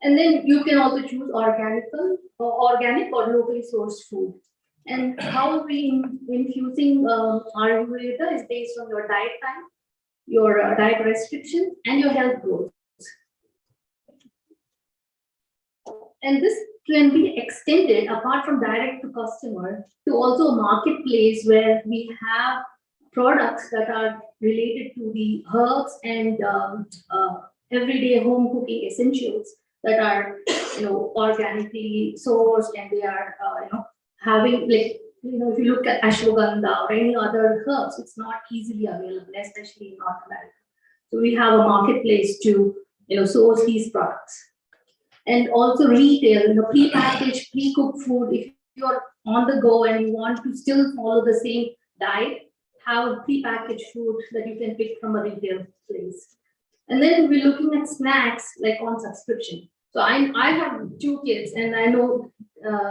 And then you can also choose organic or locally sourced food. And how we infusing Ayurveda is based on your diet time, your diet restrictions, and your health goals. And this can be extended apart from direct to customer to also a marketplace where we have products that are related to the herbs and everyday home cooking essentials that are organically sourced, and they are having if you look at ashwagandha or any other herbs, it's not easily available, especially in North America. So we have a marketplace to source these products. And also retail, pre-packaged, pre-cooked food. If you're on the go and you want to still follow the same diet, have pre-packaged food that you can pick from a retail place. And then we're looking at snacks like on subscription. So I have 2 kids, and I know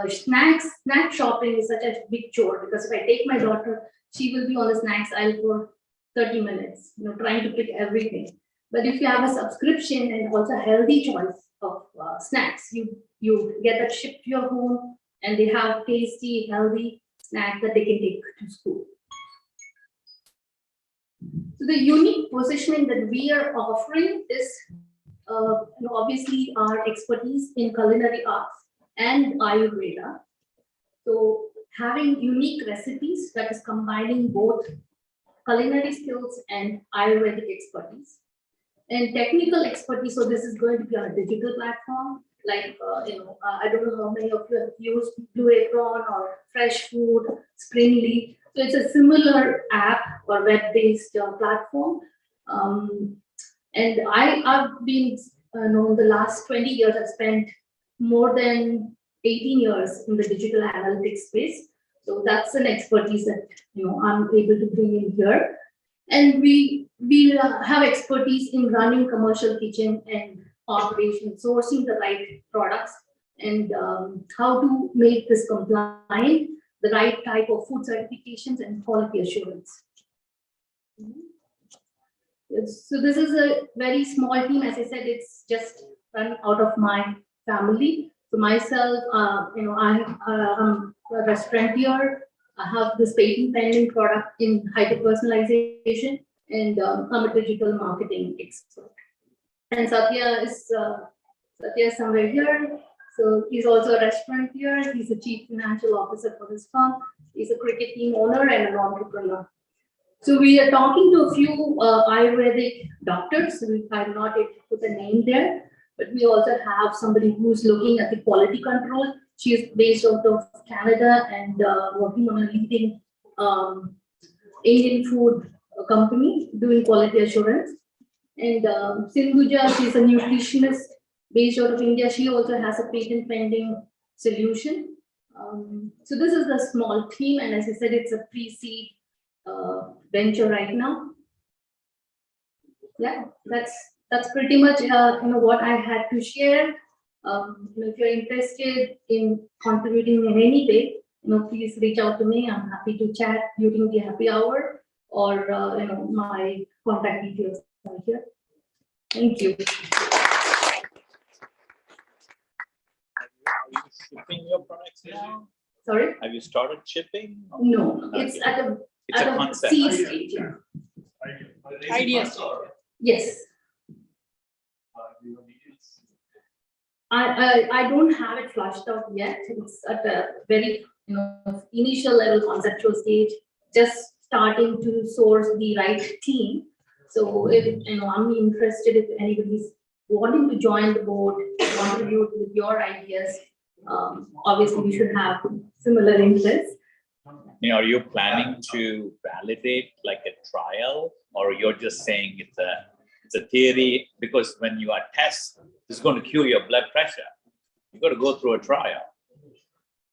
snack shopping is such a big chore, because if I take my daughter, she will be on the snacks aisle for 30 minutes, trying to pick everything. But if you have a subscription and also a healthy choice of snacks, you get that shipped to your home, and they have tasty, healthy snacks that they can take to school. So the unique positioning that we are offering is obviously our expertise in culinary arts and Ayurveda. So having unique recipes that is combining both culinary skills and Ayurvedic expertise. And technical expertise, so this is going to be on a digital platform, like, I don't know how many of you have used Blue Apron or Fresh Food, Springly. So it's a similar app or web-based platform. And I've been, the last 20 years, I've spent more than 18 years in the digital analytics space. So that's an expertise that, I'm able to bring in here. And we have expertise in running commercial kitchen and operation, sourcing the right products, and how to make this compliant, the right type of food certifications and quality assurance. So this is a very small team. As I said, it's just run out of my family. So myself, I'm a restaurateur. I have this patent pending product in hyper-personalization, and I'm a digital marketing expert. And Satya is somewhere here. So he's also a restaurateur. He's the chief financial officer for his firm. He's a cricket team owner and an entrepreneur. So we are talking to a few Ayurvedic doctors. So I'm not able to put a name there, but we also have somebody who's looking at the quality control. She is based out of Canada and working on a leading Indian food company doing quality assurance. And Sindhuja, she's a nutritionist based out of India. She also has a patent pending solution. So this is a small team, and as I said, it's a pre-seed venture right now. Yeah, that's pretty much what I had to share. If you're interested in contributing in any way, please reach out to me. I'm happy to chat during the happy hour, or my contact details are here. Thank you. Are you shipping your products now? Sorry? Have you started shipping? No, it's at a concept. seed stage. Yeah. Idea stage. Yes. I don't have it flushed out yet. It's at a very initial level conceptual stage, just starting to source the right team. So if I'm interested, if anybody's wanting to join the board, contribute with your ideas, obviously we should have similar interests. Are you planning to validate like a trial, or you're just saying it's a theory? Because when you are test, it's going to cure your blood pressure. You got to go through a trial.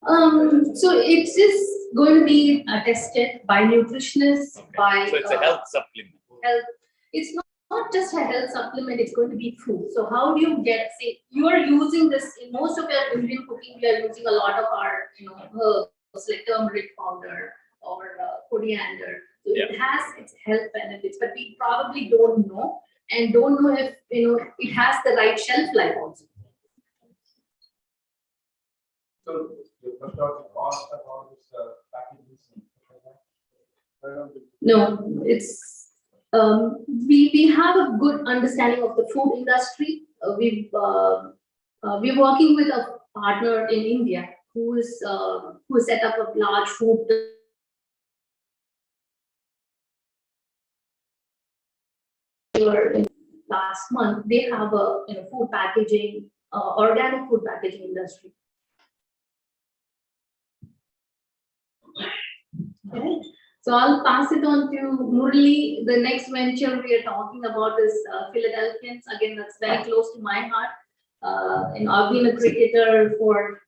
So it's just going to be tested by nutritionists, by So it's a health supplement. Health. It's not just a health supplement, it's going to be food. So how do you get, say, you are using this in most of your Indian cooking, we are using a lot of our, herbs like turmeric powder or coriander. So it has its health benefits, but we probably don't know and don't know if it has the right shelf life also. So you cut out the cost of all this packages and stuff like that? No, it's we have a good understanding of the food industry. We're working with a partner in India who set up a large food last month. They have a food packaging, organic food packaging industry. Okay. So I'll pass it on to Murli. The next venture we are talking about is Philadelphians. Again, that's very close to my heart. And I've been a cricketer for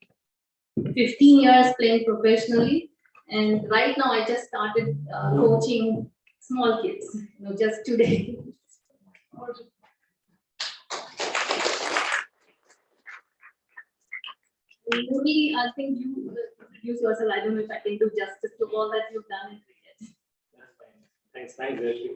15 years playing professionally. And right now I just started coaching small kids, just today. Murli, I think you introduce yourself. I don't know if I can do justice to all that you've done in cricket. Thanks, Rashmi.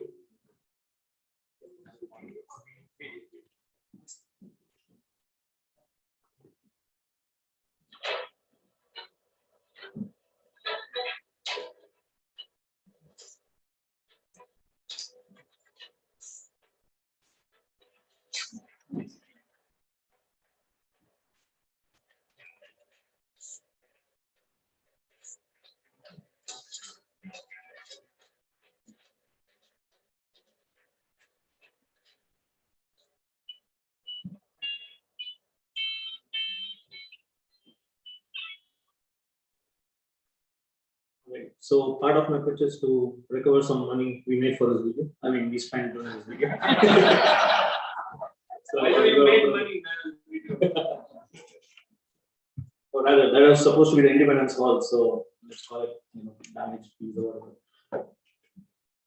Right. So part of my pitch is to recover some money we made for this video. I mean, we spent doing this video. So we made money on video. Or rather, that was supposed to be the independence call. So let's call it, damage fees or whatever.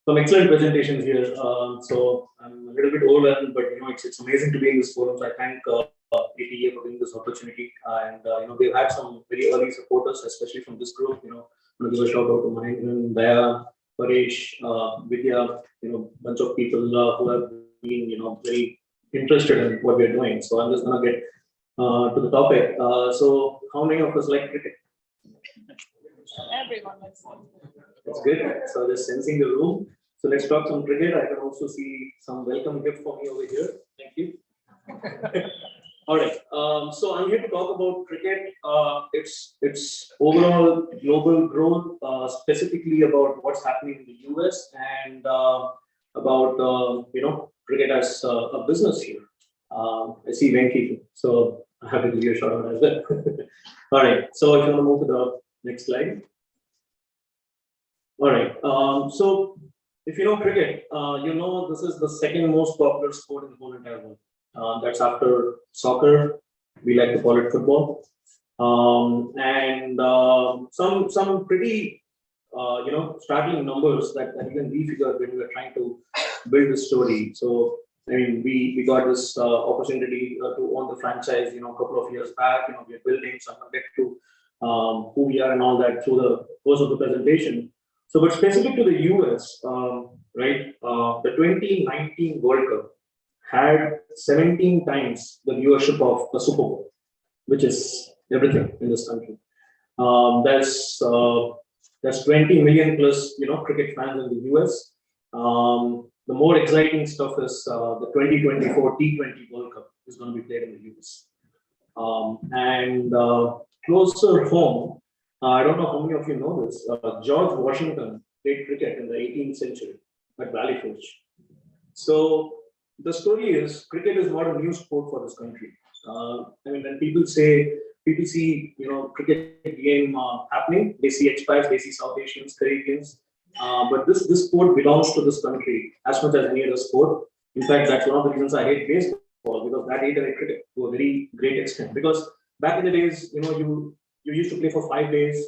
Some excellent presentations here. So I'm a little bit overwhelmed, but it's amazing to be in this forum. So I thank ATEA for giving this opportunity. And we've had some very early supporters, especially from this group. I'm going to give a shout out to Mahendran, Daya, Paresh, Vidya, bunch of people who have been, very interested in what we're doing. So I'm just going to get to the topic. So how many of us like cricket? Everyone likes it. That's good. So just sensing the room. So let's talk some cricket. I can also see some welcome gift for me over here. Thank you. All right. So I'm here to talk about cricket. Its overall global growth, specifically about what's happening in the US and about cricket as a business here. I see Venki, so I have to give you a shout out as well. All right. So if you want to move to the next slide. All right. So if you know cricket, this is the second most popular sport in the whole entire world. That's after soccer. We like to call it football. And some pretty startling numbers that even we figured when we were trying to build this story. So I mean, we got this opportunity to own the franchise, a couple of years back. We're building, so I'm going to get to who we are and all that through the course of the presentation. So, but specific to the US, right? The 2019 World Cup had 17 times the viewership of the Super Bowl, which is everything in this country. There's 20 million plus, cricket fans in the US. The more exciting stuff is the 2024 T20 World Cup is going to be played in the US. And closer home, I don't know how many of you know this, George Washington played cricket in the 18th century at Valley Forge. So the story is cricket is not a new sport for this country. I mean, when people see, cricket game happening, they see expats, they see South Asians, Caribbeans. But this sport belongs to this country as much as any other sport. In fact, that's one of the reasons I hate baseball, because that ate away cricket to a very great extent. Because back in the days, you used to play for 5 days.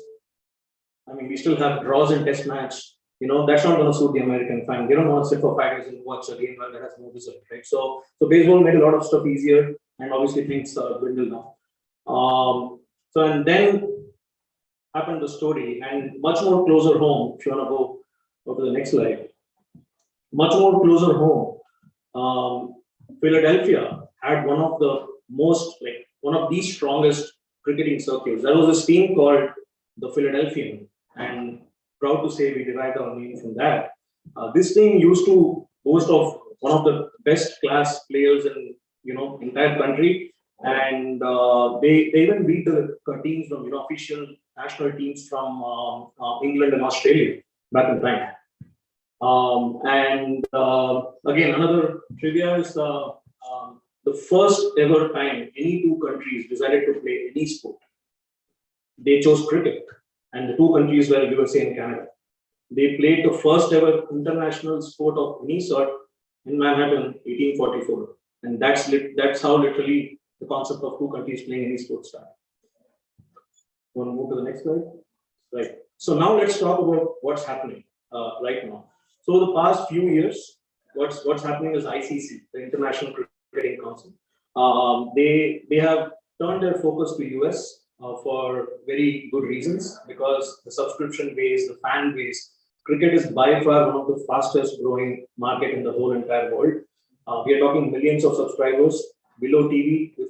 I mean, we still have draws in test match. That's not going to suit the American fan. They don't want to sit for 5 days and watch a game that has no result, right? So baseball made a lot of stuff easier, and obviously things dwindle now. And then happened the story, and much more closer home, if you want to go to the next slide, much more closer home, Philadelphia had one of the most, like one of the strongest cricketing circuits. There was this team called the Philadelphian, and proud to say we derived our name from that. This team used to boast of one of the best class players in entire country, and they even beat the teams from official national teams from England and Australia back in time. Again, another trivia is the first ever time any two countries decided to play any sport. They chose cricket, and the two countries were USA and Canada. They played the first ever international sport of any sort in Manhattan, 1844, and that's how literally the concept of two countries playing any sport started. Want to move to the next slide? Right. So now let's talk about what's happening right now. So the past few years, what's happening is ICC, the International Cricketing Council. They have turned their focus to US for very good reasons, because the subscription base, the fan base, cricket is by far one of the fastest growing market in the whole entire world. We are talking millions of subscribers. Below TV, if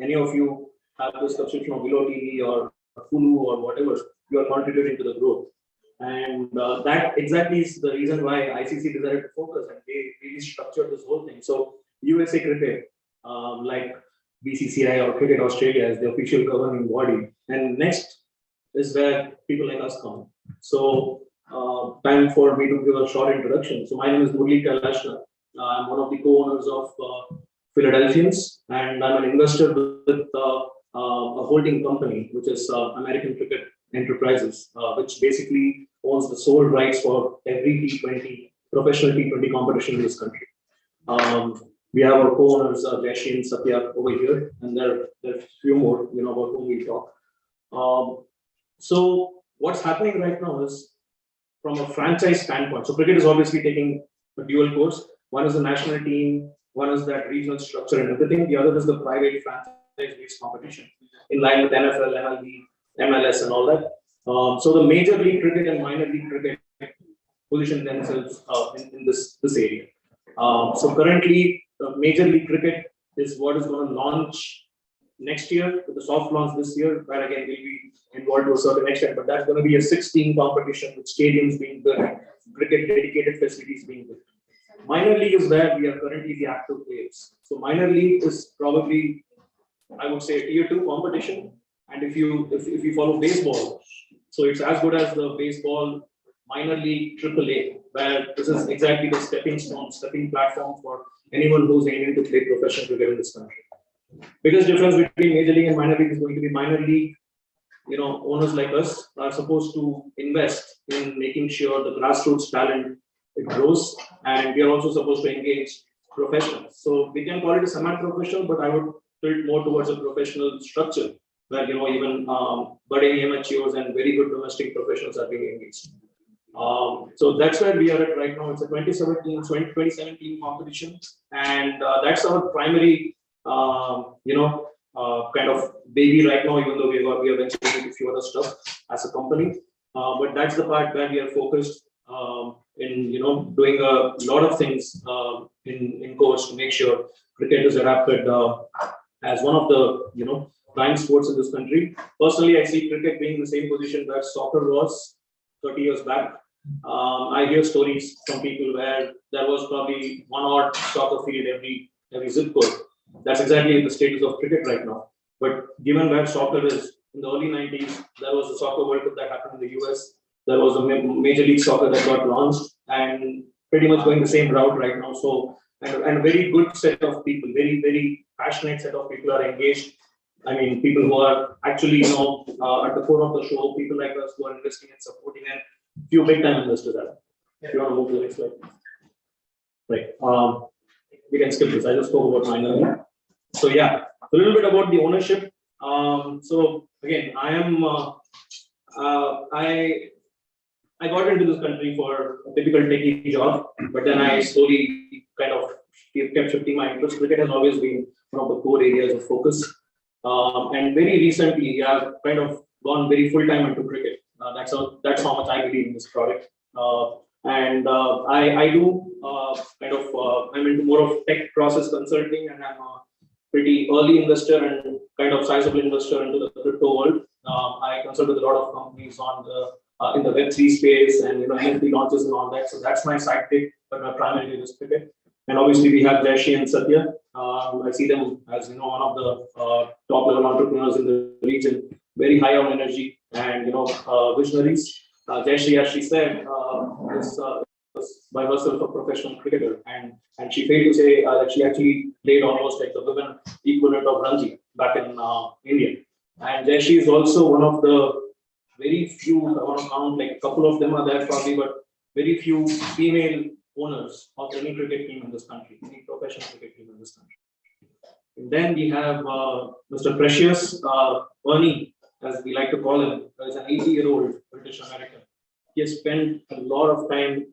any of you have the subscription of Below TV or Hulu or whatever, you are contributing to the growth. And that exactly is the reason why ICC decided to focus, and they really structured this whole thing. So USA Cricket, like BCCI or Cricket Australia is the official governing body. And next is where people like us come. So time for me to give a short introduction. So my name is Murli Kailashna. I'm one of the co-owners of Philadelphians, and I'm an investor with a holding company, which is American Cricket Enterprises, which basically owns the sole rights for every T20, professional T20 competition in this country. We have our co-owners, Jashi and Satya over here, and there are a few more, about whom we talk. So what's happening right now is, from a franchise standpoint, so cricket is obviously taking a dual course. One is the national team, one is that regional structure and everything. The other is the private franchise-based competition, in line with NFL, MLB, MLS, and all that. So the major league cricket and minor league cricket position themselves in this area. So currently, major league cricket is what is going to launch next year, with the soft launch this year, where again we'll be involved to a certain extent, but that's going to be a 16 competition with stadiums being built, cricket dedicated facilities being built. Minor league is where we are currently the active players. So minor league is probably, I would say, a tier 2 competition. And if you follow baseball, so it's as good as the baseball minor league AAA, where this is exactly the stepping platform for anyone who's aiming to play professional cricket in this country. Biggest difference between major league and minor league is going to be minor league. Owners like us are supposed to invest in making sure the grassroots talent it grows, and we are also supposed to engage professionals. So we can call it a semi-professional, but I would tilt more towards a professional structure, where even budding amateurs and very good domestic professionals are being engaged. So that's where we are at right now. It's a 2017 competition, and that's our primary, kind of baby right now. Even though we are venturing into a few other stuff as a company, but that's the part where we are focused in doing a lot of things in course to make sure cricket is adapted as one of the prime sports in this country. Personally, I see cricket being in the same position where soccer was 30 years back. I hear stories from people where there was probably one odd soccer field every zip code. That's exactly the status of cricket right now. But given where soccer is, in the early 90s, there was a soccer World Cup that happened in the US. There was a Major League Soccer that got launched, and pretty much going the same route right now. So, and a very good set of people, very, very passionate set of people are engaged. I mean, people who are actually, at the core of the show, people like us who are investing and supporting, and few big time investors are. If you want to move to the next slide. Right. We can skip this. I just spoke about minor. So yeah, a little bit about the ownership. So again, I got into this country for a typical techie job, but then I slowly kind of kept shifting my interest. Cricket has always been one of the core areas of focus. And very recently, we have kind of gone very full time into cricket. That's how much I believe in this product. I do I'm into more of tech process consulting, and I'm a pretty early investor and kind of sizable investor into the crypto world. I consult with a lot of companies on the in the Web3 space and NFT launches and all that. So that's my side pick, but primarily this cricket. And obviously we have Jaishi and Satya. I see them as one of the top level entrepreneurs in the region, very high on energy and visionaries. Jaishi, as she said, is by herself a professional cricketer, and she failed to say that she actually played almost like the women equivalent of Ranji back in India. And Jaishi is also one of the very few, I want to count like a couple of them are there probably, but very few female owners of any cricket team in this country, any professional cricket team in this country. And then we have Mr. Precious, Ernie, as we like to call him, is an 80-year-old British American. He has spent a lot of time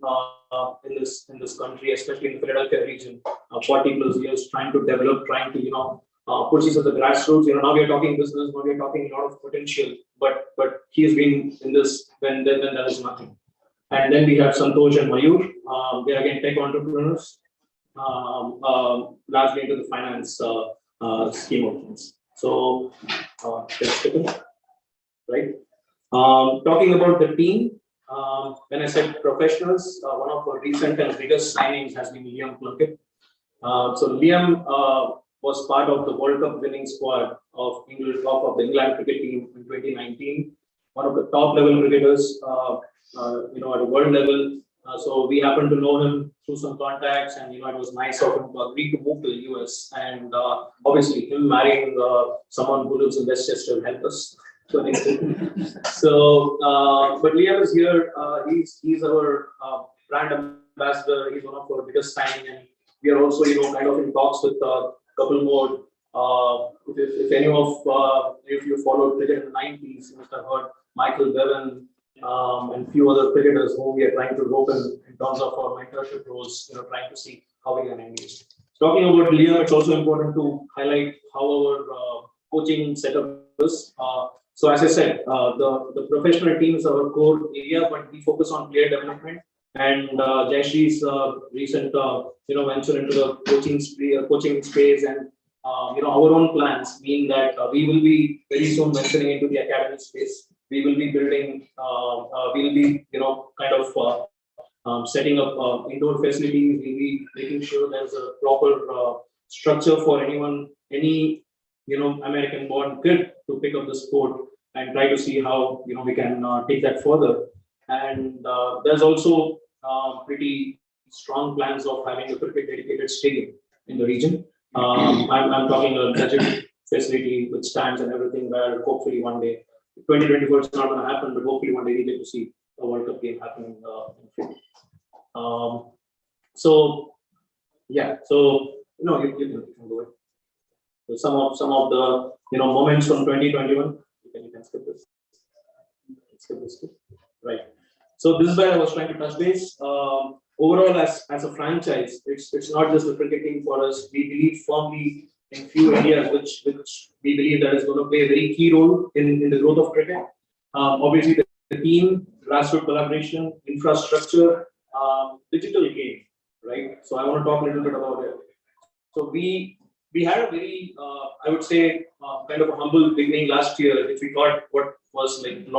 in this country, especially in the Philadelphia region, 40 plus years, trying to develop, trying to push this at the grassroots. Now we are talking business, now we are talking a lot of potential, but he has been in this when there is nothing. And then we have Santosh and Mayur. They're again tech entrepreneurs, largely into the finance scheme of things. So right. Talking about the team, when I said professionals, one of our recent and biggest signings has been Liam Plunkett. So Liam was part of the World Cup winning squad of the England cricket team in 2019. One of the top level cricketers, at a world level. So we happened to know him through some contacts, and it was nice of him to agree to move to the US. And obviously, him marrying someone who lives in Westchester helped us to an extent. So, but Liam is here. He's our brand ambassador. He's one of our biggest signing, and we are also kind of in talks with a couple more. If any of if you followed cricket in the 90s, you must have heard Michael Bevan. And few other cricketers whom we are trying to rope in terms of our mentorship roles, trying to see how we can engage. Talking about Liam, it's also important to highlight how our coaching setup is. So as I said, the professional team is our core area, but we focus on player development. And Jaishi's recent venture into the coaching space and our own plans mean that we will be very soon venturing into the academy space. We will be building, setting up indoor facilities. We'll be making sure there's a proper structure for any American-born kid to pick up the sport and try to see how we can take that further. And there's also pretty strong plans of having a cricket dedicated stadium in the region. I'm talking a legit facility with stands and everything, where hopefully one day. 2024 is not going to happen, but hopefully one day we get to see a World Cup game happening in Finland. So you can go ahead. So some of the moments from 2021. You can skip this. Right. So this is where I was trying to touch base. Overall, as a franchise, it's not just the cricket team for us. We believe firmly in few areas which we believe that is going to play a very key role in the growth of cricket. Obviously, the team, grassroots collaboration, infrastructure, digital game, right? So I want to talk a little bit about it. So we had a very, I would say, kind of a humble beginning last year, which we thought what was like a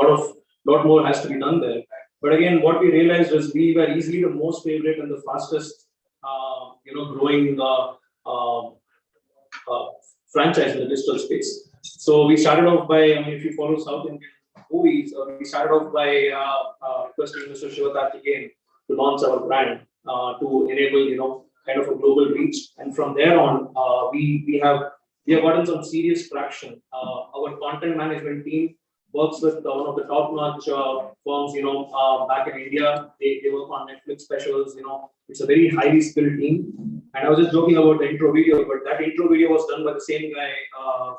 lot more has to be done there. But again, what we realized was we were easily the most favorite and the fastest, growing franchise in the digital space. So we started off by, if you follow South Indian movies, we started off by requesting Mr. Shivakarthikeyan to launch our brand to enable, kind of a global reach. And from there on, we have gotten some serious traction. Our content management team works with one of the top-notch firms, back in India. They work on Netflix specials, It's a very highly skilled team. And I was just joking about the intro video, but that intro video was done by the same guy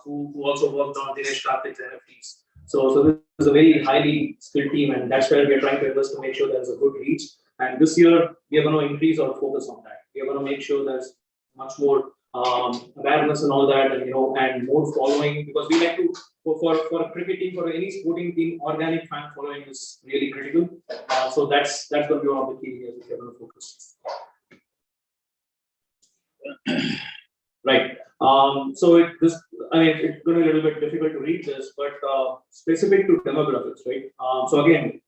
who also worked on Dinesh Karthik's NFTs. So this is a very highly skilled team, and that's where we are trying to invest to make sure there's a good reach. And this year, we are going to increase our focus on that. We are going to make sure there's much more awareness and all that, and and more following, because we like to for a cricket team, for any sporting team, organic fan following is really critical. So that's going to be one of the key areas we're going to focus. Right. So it's going to be a little bit difficult to read this, but specific to demographics, right? So again,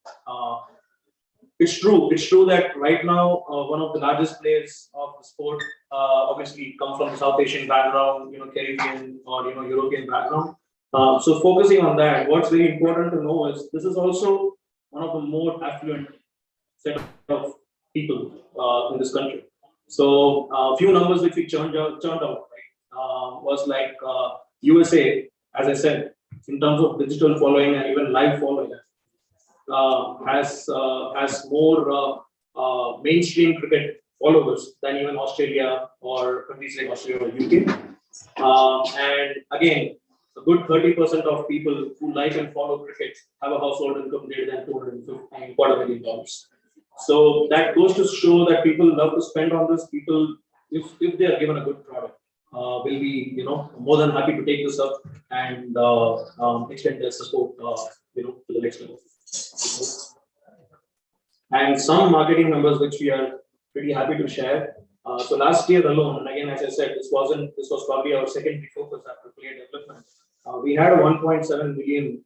it's true that right now one of the largest players of the sport obviously come from the South Asian background, Caribbean or European background. So focusing on that, what's very important to know is this is also one of the more affluent set of people in this country. So a few numbers which we churned out, right, was like USA, as I said, in terms of digital following and even live following, has more mainstream cricket followers than even Australia or countries like Australia or UK. And again, a good 30% of people who like and follow cricket have a household income greater than $250,000. So that goes to show that people love to spend on this. People, if they are given a good product, will be more than happy to take this up and extend their support to the next level. And some marketing numbers which we are pretty happy to share. So last year alone, and again, as I said, this was probably our secondary focus after player development. We had a 1.7 million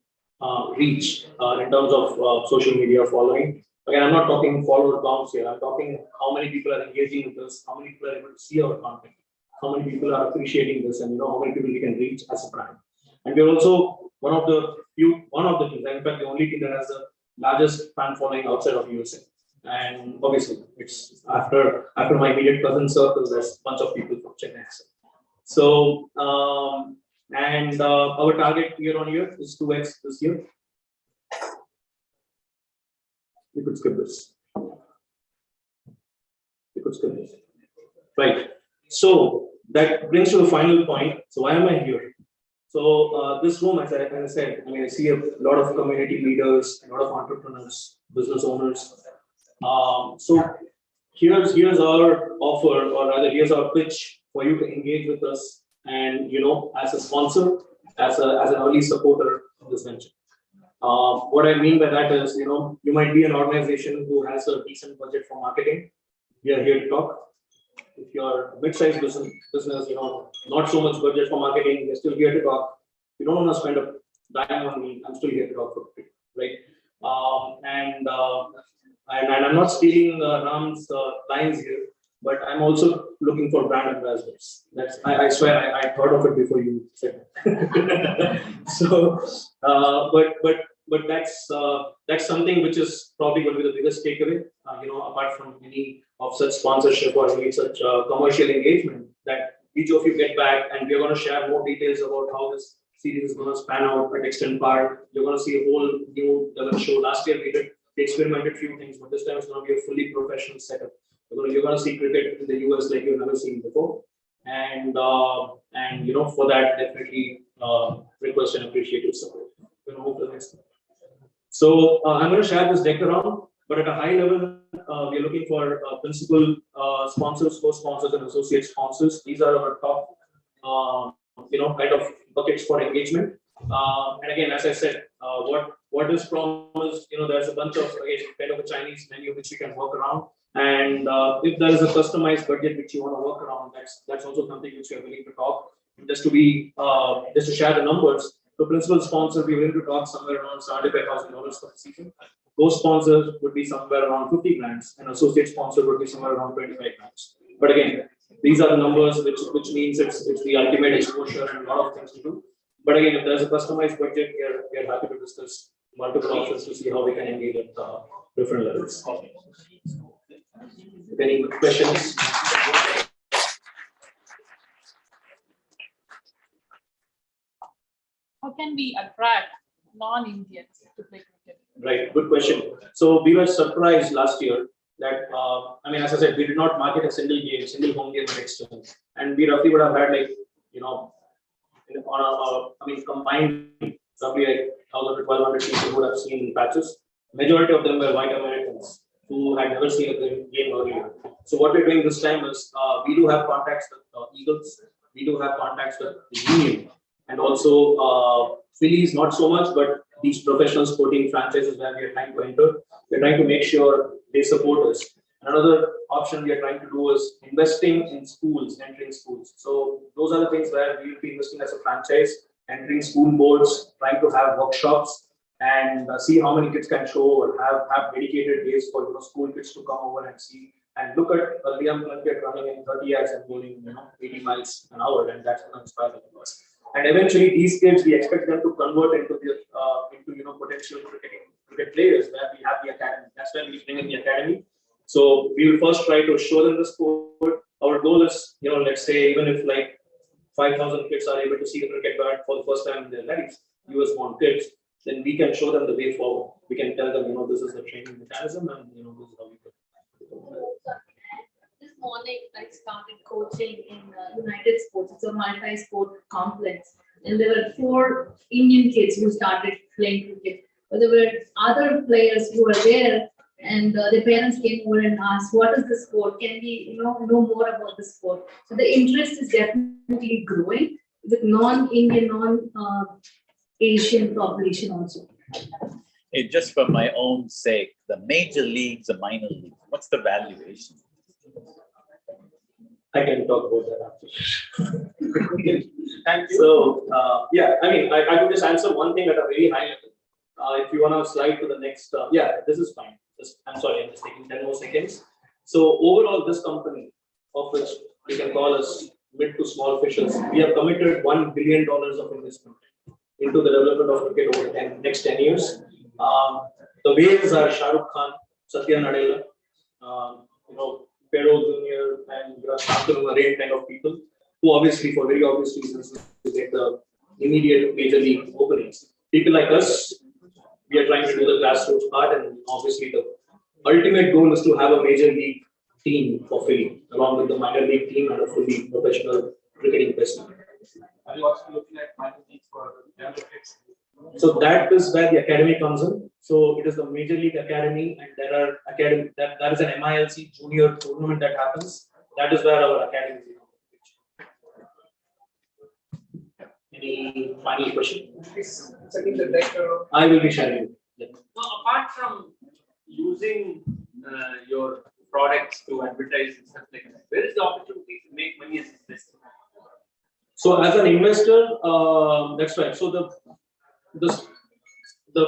reach in terms of social media following. Again, I'm not talking follower counts here. I'm talking how many people are engaging with us, how many people are able to see our content, how many people are appreciating this, and how many people we can reach as a brand. And we're also one of the teams, in fact, the only team that has the largest fan following outside of USA. And obviously, it's after my immediate cousin circle, there's a bunch of people from Chennai. So, and our target year on year is 2x this year. We could skip this. Right. So that brings to the final point. So why am I here? So this room, as I said, I see a lot of community leaders, a lot of entrepreneurs, business owners. So here's our offer, or rather, here's our pitch for you to engage with us, and as a sponsor, as an early supporter of this venture. What I mean by that is, you might be an organization who has a decent budget for marketing. We are here to talk. If you're a mid-sized business, not so much budget for marketing, we're still here to talk. You don't want to spend a dime on me, I'm still here to talk for free, right? And I'm not stealing Ram's lines here, but I'm also looking for brand ambassadors. I swear I thought of it before you said it. So, but that's something which is probably going to be the biggest takeaway. Apart from any of such sponsorship or any such commercial engagement, that each of you get back, and we're going to share more details about how this series is going to span out at Extend Park. You're going to see a whole new level show. Last year we experimented a few things, but this time it's going to be a fully professional setup. You're going to see cricket in the US like you've never seen before, and for that definitely request and appreciate your support. We're going to move to the next one. So I'm going to share this deck around, but at a high level, we're looking for principal sponsors, co-sponsors, and associate sponsors. These are our top, kind of buckets for engagement. And again, as I said, what is promised, there's a bunch of, again, kind of a Chinese menu which you can work around. And if there is a customized budget which you want to work around, that's also something which we are willing to talk. Just to share the numbers, the principal sponsor, we're willing to talk somewhere around $75,000 for the season. Co-sponsors would be somewhere around 50 grand, and associate sponsor would be somewhere around 25 grand. But again, these are the numbers which means it's the ultimate exposure and a lot of things to do. But again, if there's a customized budget, we are happy to discuss multiple options to see how we can engage at different levels. Any questions? How can we attract non-Indians to play cricket? Right, good question. So we were surprised last year that, as I said, we did not market a single home game at Extend. And we roughly would have had combined roughly like 1,000 to 1,200 people would have seen patches. Majority of them were white Americans who had never seen a game earlier. So what we're doing this time is we do have contacts with Eagles, we do have contacts with the Union, and also Phillies, not so much, but these professional sporting franchises where we are trying to enter, we're trying to make sure they support us. Another option we are trying to do is investing in schools, entering schools. So those are the things where we will be investing as a franchise, entering school boards, trying to have workshops, and see how many kids can show or have dedicated days for school kids to come over and see and look at a young kid running in 30 yards and going 80 miles an hour, and that's going to inspire them. And eventually, these kids we expect them to convert into potential cricket players where we have the academy. That's where we bring in the academy. So we will first try to show them the sport. Our goal is, let's say even if like 5,000 kids are able to see the cricket bat for the first time in their lives, US-born kids, then we can show them the way forward. We can tell them, this is the training mechanism, and this is how we do it. This morning, I started coaching in United Sports. It's a multi-sport complex, and there were 4 Indian kids who started playing cricket. But there were other players who were there, and their parents came over and asked, "What is the sport? Can we, know more about the sport?" So the interest is definitely growing with non-Indian, non-Asian population also. Hey, just for my own sake, the major leagues, the minor leagues, what's the valuation? I can talk about that after. Thank you. So, I could just answer one thing at a very high level. If you want to slide to the next, this is fine. I'm sorry, I'm just taking 10 more seconds. So, overall, this company, of which we can call us mid to small fishes, we have committed $1 billion of investment into the development of cricket over the next 10 years. The whales are Shah Rukh Khan, Satya Nadella, Pedro Jr. and Shantanu Array kind of people who obviously, for very obvious reasons, to get the immediate major league openings. People like us, we are trying to do the grassroots part, and obviously the ultimate goal is to have a major league team for Philly, along with the minor league team and a fully professional cricketing investment. Are you also looking at minor leagues for Diagnostics? So that is where the academy comes in. So it is the Major League Academy, and there are academy that is an MILC junior tournament that happens. That is where our academy is. Any final question? I will be sharing. Now, apart from using your products to advertise and stuff like that, where is the opportunity to make money as an investor? So as an investor, that's right. So the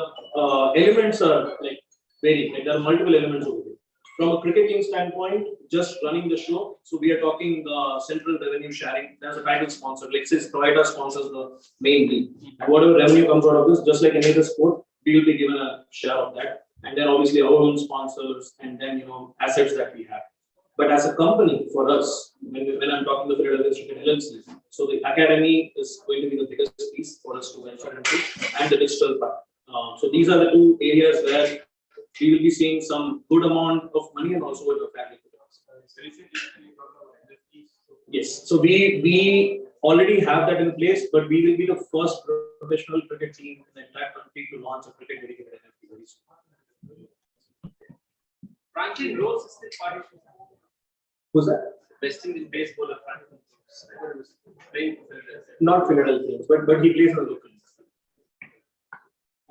elements are like varying. Like there are multiple elements over here. From a cricketing standpoint, just running the show. So we are talking central revenue sharing. There's a title sponsor. Like say Toyota sponsors the main league. And whatever revenue comes out of this, just like any other sport, we will be given a share of that. And then obviously our own sponsors, and then assets that we have. But as a company, for us, when I'm talking to Philadelphia LLC, so the academy is going to be the biggest piece for us to venture into, and the digital part. So these are the 2 areas where we will be seeing some good amount of money, and also with the family. Yes, so we already have that in place, but we will be the first professional cricket team in the entire country to launch a cricket dedicated NFT very soon. Franklin Rose is still part of it. Who's that? West Indian baseball of Franklin Rose. Playing for Philadelphia. Not Philadelphia, but he plays for the local.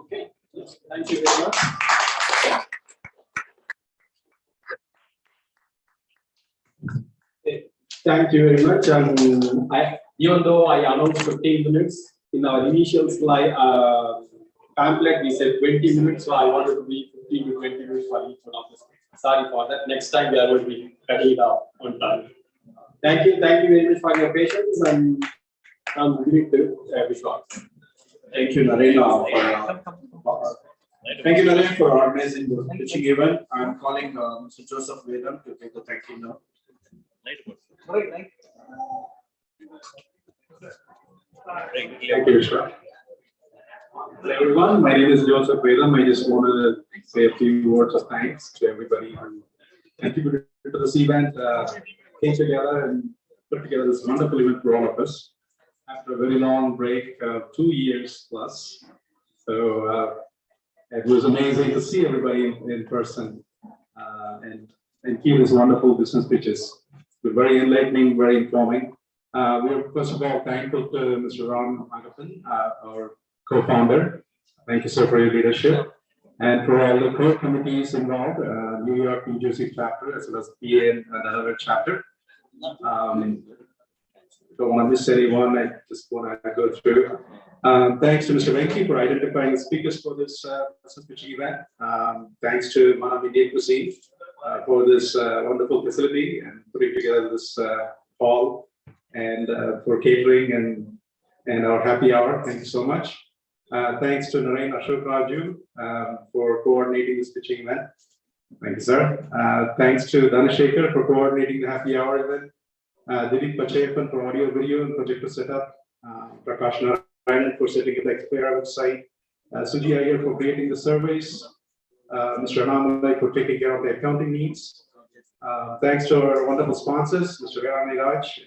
Okay. Yes. Thank you very much. Thank you very much. Even though I announced 15 minutes in our initial slide pamphlet, we said 20 minutes, so I wanted to be 15 to 20 minutes for each one of this. Sorry for that. Next time we are going to be cutting it out on time. Thank you very much for your patience, and I'm giving to Vishwas. Thank you, Narendra. Thank you, Narendra, for organizing the pitching event. I'm calling Mr. Joseph Vedam to take the thank you now. Thank you, Vishwas. Hello everyone, my name is Joseph Vedam. I just wanted to say a few words of thanks to everybody who contributed to this event, came together and put together this wonderful event for all of us after a very long break, 2 years plus. So it was amazing to see everybody in person. and give us wonderful business pitches. They're very enlightening, very informing. We're first of all thankful to Mr. Ram Agapan, our co-founder. Thank you, sir, for your leadership. And for all the core committees involved, New York, New Jersey chapter, as well as PA and another chapter. Don't want to miss anyone. I just want to go through. Thanks to Mr. Venki for identifying the speakers for this business pitching event. Thanks to Manam Indian Cuisine for this wonderful facility and putting together this hall and for catering and our happy hour. Thank you so much. Thanks to Narain Ashok Raju for coordinating this pitching event. Thank you, sir. Thanks to Dhanashekhar for coordinating the happy hour event. Dilip Pachepan for audio, video, and projector setup. Prakash Narayan for setting up the Expert website. Suji Iyer for creating the surveys. Mr. Annamalai for taking care of the accounting needs. Thanks to our wonderful sponsors, Mr. Garani Raj,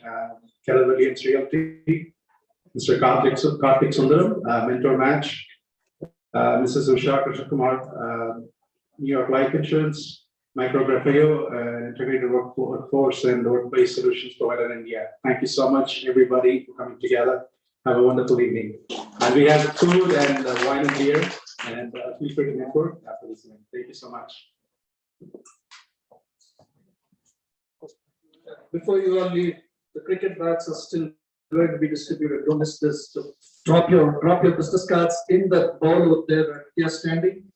Keller Williams Realty, Mr. Karthik Sundaram, Mentor Match, Mrs. Usha Krishnakumar, New York Life Insurance, Micrografio, Integrated Workforce and Workplace Solutions Provider in India. Thank you so much, everybody, for coming together. Have a wonderful evening. And we have food and wine and beer, and feel free to network after this event. Thank you so much. Before you all leave, the cricket bats are still going to be distributed. Don't miss this. So drop your business cards in the bowl out there. They are standing.